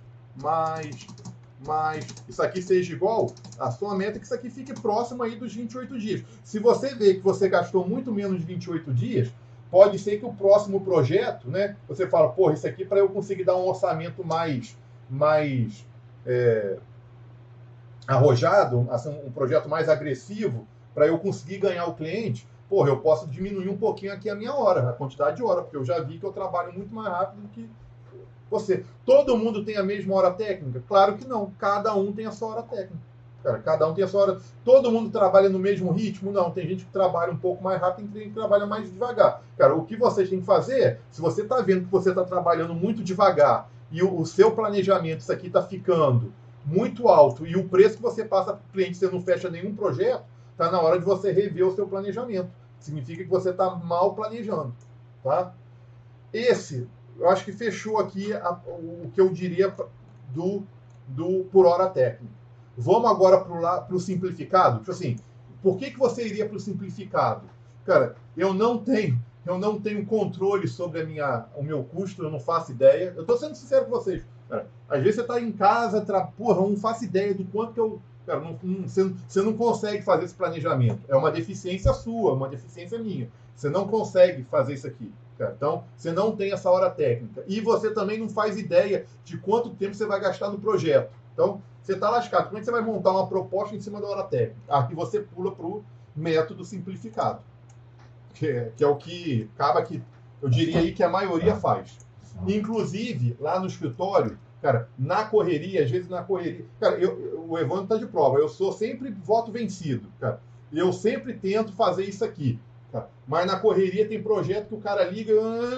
isso aqui seja igual, a sua meta é que isso aqui fique próximo aí dos 28 dias. Se você vê que você gastou muito menos de 28 dias, pode ser que o próximo projeto, né, você fala, porra, isso aqui para eu conseguir dar um orçamento mais arrojado, assim, um projeto mais agressivo, para eu conseguir ganhar o cliente, porra, eu posso diminuir um pouquinho aqui a minha hora, a quantidade de hora, porque eu já vi que eu trabalho muito mais rápido do que você. Todo mundo tem a mesma hora técnica? Claro que não. Cada um tem a sua hora técnica. Cara, cada um tem a sua hora. Todo mundo trabalha no mesmo ritmo? Não. Tem gente que trabalha um pouco mais rápido e tem gente que trabalha mais devagar. Cara, o que vocês têm que fazer, se você está vendo que você está trabalhando muito devagar e o seu planejamento, isso aqui está ficando muito alto e o preço que você passa para o cliente, você não fecha nenhum projeto, está na hora de você rever o seu planejamento. Significa que você está mal planejando. Tá? Eu acho que fechou aqui o que eu diria do por hora técnica. Vamos agora para o simplificado. Tipo assim, por que você iria para o simplificado? Cara, eu não tenho controle sobre o meu custo, eu não faço ideia. Eu estou sendo sincero com vocês. Cara, às vezes você está em casa, porra, eu não faço ideia do quanto que eu... Cara, você não consegue fazer esse planejamento. É uma deficiência sua, uma deficiência minha. Você não consegue fazer isso aqui. Cara. Então, você não tem essa hora técnica. E você também não faz ideia de quanto tempo você vai gastar no projeto. Então, você está lascado. Como é que você vai montar uma proposta em cima da hora técnica? Aqui você pula para o método simplificado. Que é o que acaba que, eu diria aí que a maioria faz. Inclusive, lá no escritório, cara, na correria, às vezes na correria... Cara, o Evandro está de prova. Eu sou sempre voto vencido, cara. Eu sempre tento fazer isso aqui. Cara. Mas na correria tem projeto que o cara liga,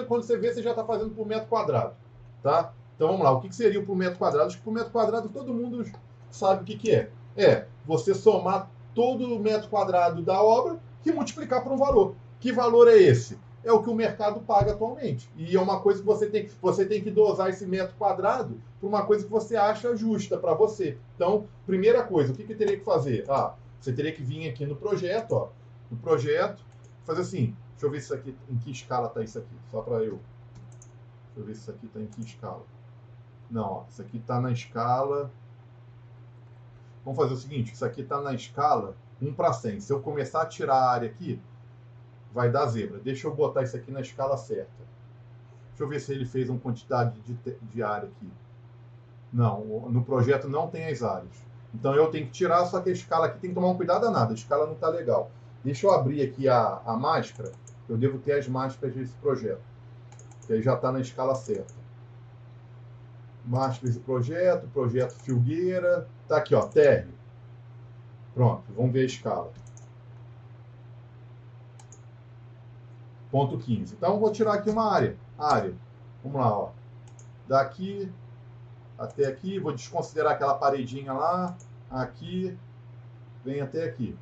quando você vê, você já está fazendo por metro quadrado. Tá? Então vamos lá. O que seria o por metro quadrado? Acho que por metro quadrado todo mundo sabe o que é. É você somar todo o metro quadrado da obra e multiplicar por um valor. Que valor é esse? É o que o mercado paga atualmente. E é uma coisa que você tem que dosar esse metro quadrado para uma coisa que você acha justa para você. Então, primeira coisa, o que teria que fazer? Você teria que vir aqui no projeto, ó. No projeto, fazer assim. Deixa eu ver se isso aqui, em que escala está isso aqui. Só para eu. Deixa eu ver se isso aqui está em que escala. Não, ó, isso aqui está na escala... Vamos fazer o seguinte, isso aqui está na escala 1 para 100. Se eu começar a tirar a área aqui, vai dar zebra. Deixa eu botar isso aqui na escala certa. Deixa eu ver se ele fez uma quantidade de área aqui. Não, no projeto não tem as áreas. Então eu tenho que tirar, só que a escala aqui tem que tomar um cuidado danado. A escala não está legal. Deixa eu abrir aqui a máscara. Eu devo ter as máscaras desse projeto. Que aí já está na escala certa. Máscaras de projeto Filgueira. Tá aqui, ó, térreo. Pronto, vamos ver a escala. Ponto 15. Então, eu vou tirar aqui uma área. Vamos lá, ó. Daqui até aqui. Vou desconsiderar aquela paredinha lá. Aqui. Vem até aqui.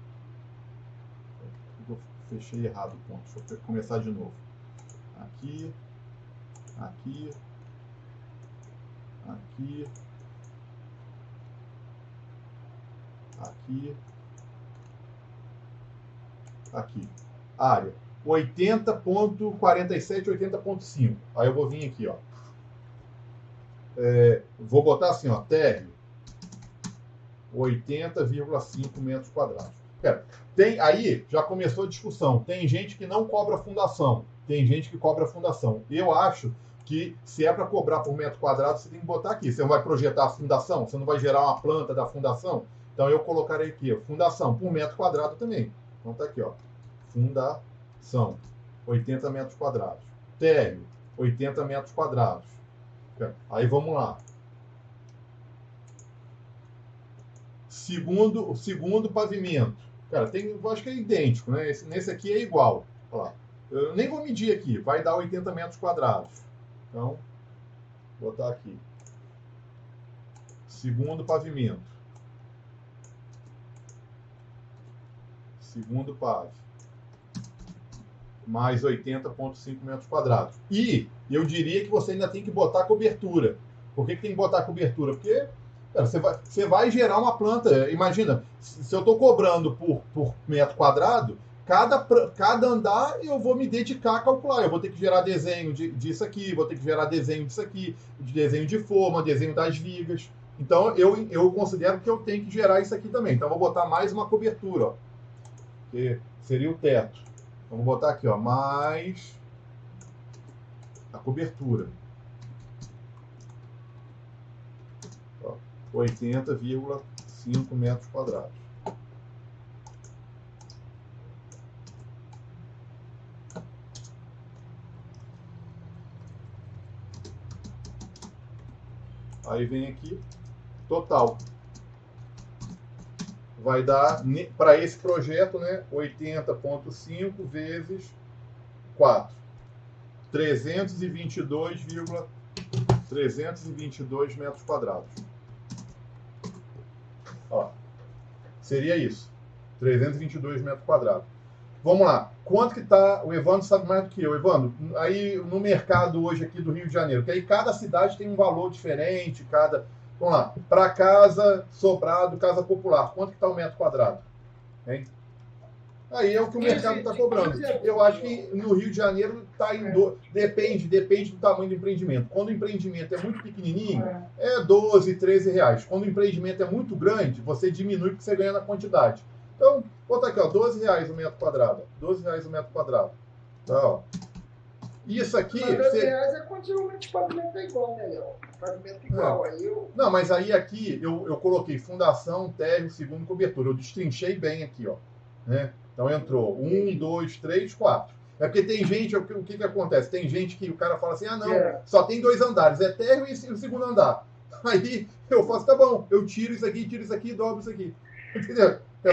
Eu fechei errado o ponto. Deixa eu começar de novo. Aqui. Aqui. Aqui. Aqui. Aqui. Área. 80.47, 80.5. Aí eu vou vir aqui, ó. Vou botar assim, ó, térreo 80,5 metros quadrados. Aí já começou a discussão. Tem gente que não cobra fundação. Tem gente que cobra fundação. Eu acho que se é para cobrar por metro quadrado, você tem que botar aqui. Você não vai projetar a fundação? Você não vai gerar uma planta da fundação? Então eu colocarei aqui, ó, fundação por metro quadrado também. Então tá aqui, ó, fundação, 80 metros quadrados. Térreo, 80 metros quadrados. Aí vamos lá. Segundo pavimento. Cara, eu acho que é idêntico, né? Nesse aqui é igual. Olha lá. Eu nem vou medir aqui, vai dar 80 metros quadrados. Então, vou botar aqui. Segundo pavimento. Segundo pav. Mais 80,5 metros quadrados. E eu diria que você ainda tem que botar cobertura. Por que tem que botar cobertura? Porque cara, você vai gerar uma planta. Imagina, se eu estou cobrando por metro quadrado, cada andar eu vou me dedicar a calcular. Eu vou ter que gerar desenho disso aqui, vou ter que gerar desenho disso aqui, desenho de forma, desenho das vigas. Então, eu considero que eu tenho que gerar isso aqui também. Então, eu vou botar mais uma cobertura, ó, que seria o teto. Então, vou botar aqui, ó, mais a cobertura. 80,5 metros quadrados. Aí vem aqui, total. Vai dar, para esse projeto, né, 80,5 vezes 4. 322 metros quadrados. Ó, seria isso. 322 metros quadrados. Vamos lá. Quanto que está... O Evandro sabe mais do que eu. Evandro, aí no mercado hoje aqui do Rio de Janeiro, que aí cada cidade tem um valor diferente, cada... Vamos lá. Para casa, sobrado, casa popular, quanto que está o metro quadrado? Hein? Aí é o que o mercado está cobrando. Eu acho que no Rio de Janeiro está em... Depende do tamanho do empreendimento. Quando o empreendimento é muito pequenininho, é 12, 13 reais. Quando o empreendimento é muito grande, você diminui porque você ganha na quantidade. Então, vou botar aqui, ó, 12 reais o metro quadrado. 12 reais o metro quadrado. Então, isso aqui... Mas 12 reais é continuamente o pavimento é igual, né, Léo? Pavimento igual. Aí eu... Não, mas aí aqui eu coloquei fundação, térreo, segundo cobertura. Eu destrinchei bem aqui, ó. Né? Então entrou 1, 2, 3, 4. É porque tem gente, o que acontece? Tem gente que o cara fala assim, ah não, só tem 2 andares, é térreo e o segundo andar. Aí eu faço, tá bom, eu tiro isso aqui e dobro isso aqui. Entendeu? É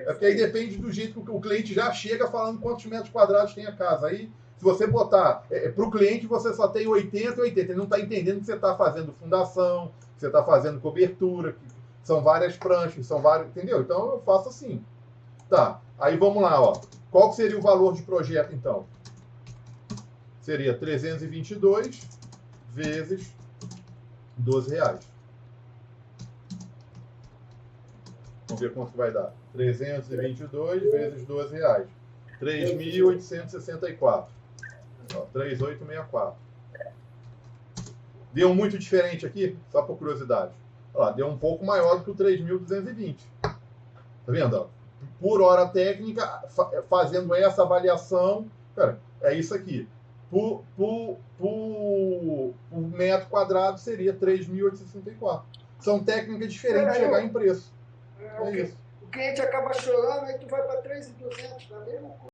porque aí depende do jeito que o cliente já chega falando quantos metros quadrados tem a casa. Aí, se você botar para o cliente, você só tem 80 e 80. Ele não está entendendo que você está fazendo fundação, que você está fazendo cobertura, que são várias pranchas, são vários. Entendeu? Então eu faço assim. Tá. Aí vamos lá, ó. Qual que seria o valor de projeto, então? Seria 322 vezes 12 reais. Vamos ver quanto vai dar. 322 vezes 12 reais. 3.864. 3.864. Deu muito diferente aqui? Só por curiosidade. Ó, deu um pouco maior do que o 3.220. Tá vendo? Ó? Por hora técnica, fazendo essa avaliação, cara, é isso aqui. Por metro quadrado seria 3.864. São técnicas diferentes de chegar em preço. O cliente acaba chorando, aí tu vai para 3.200, tá mesmo?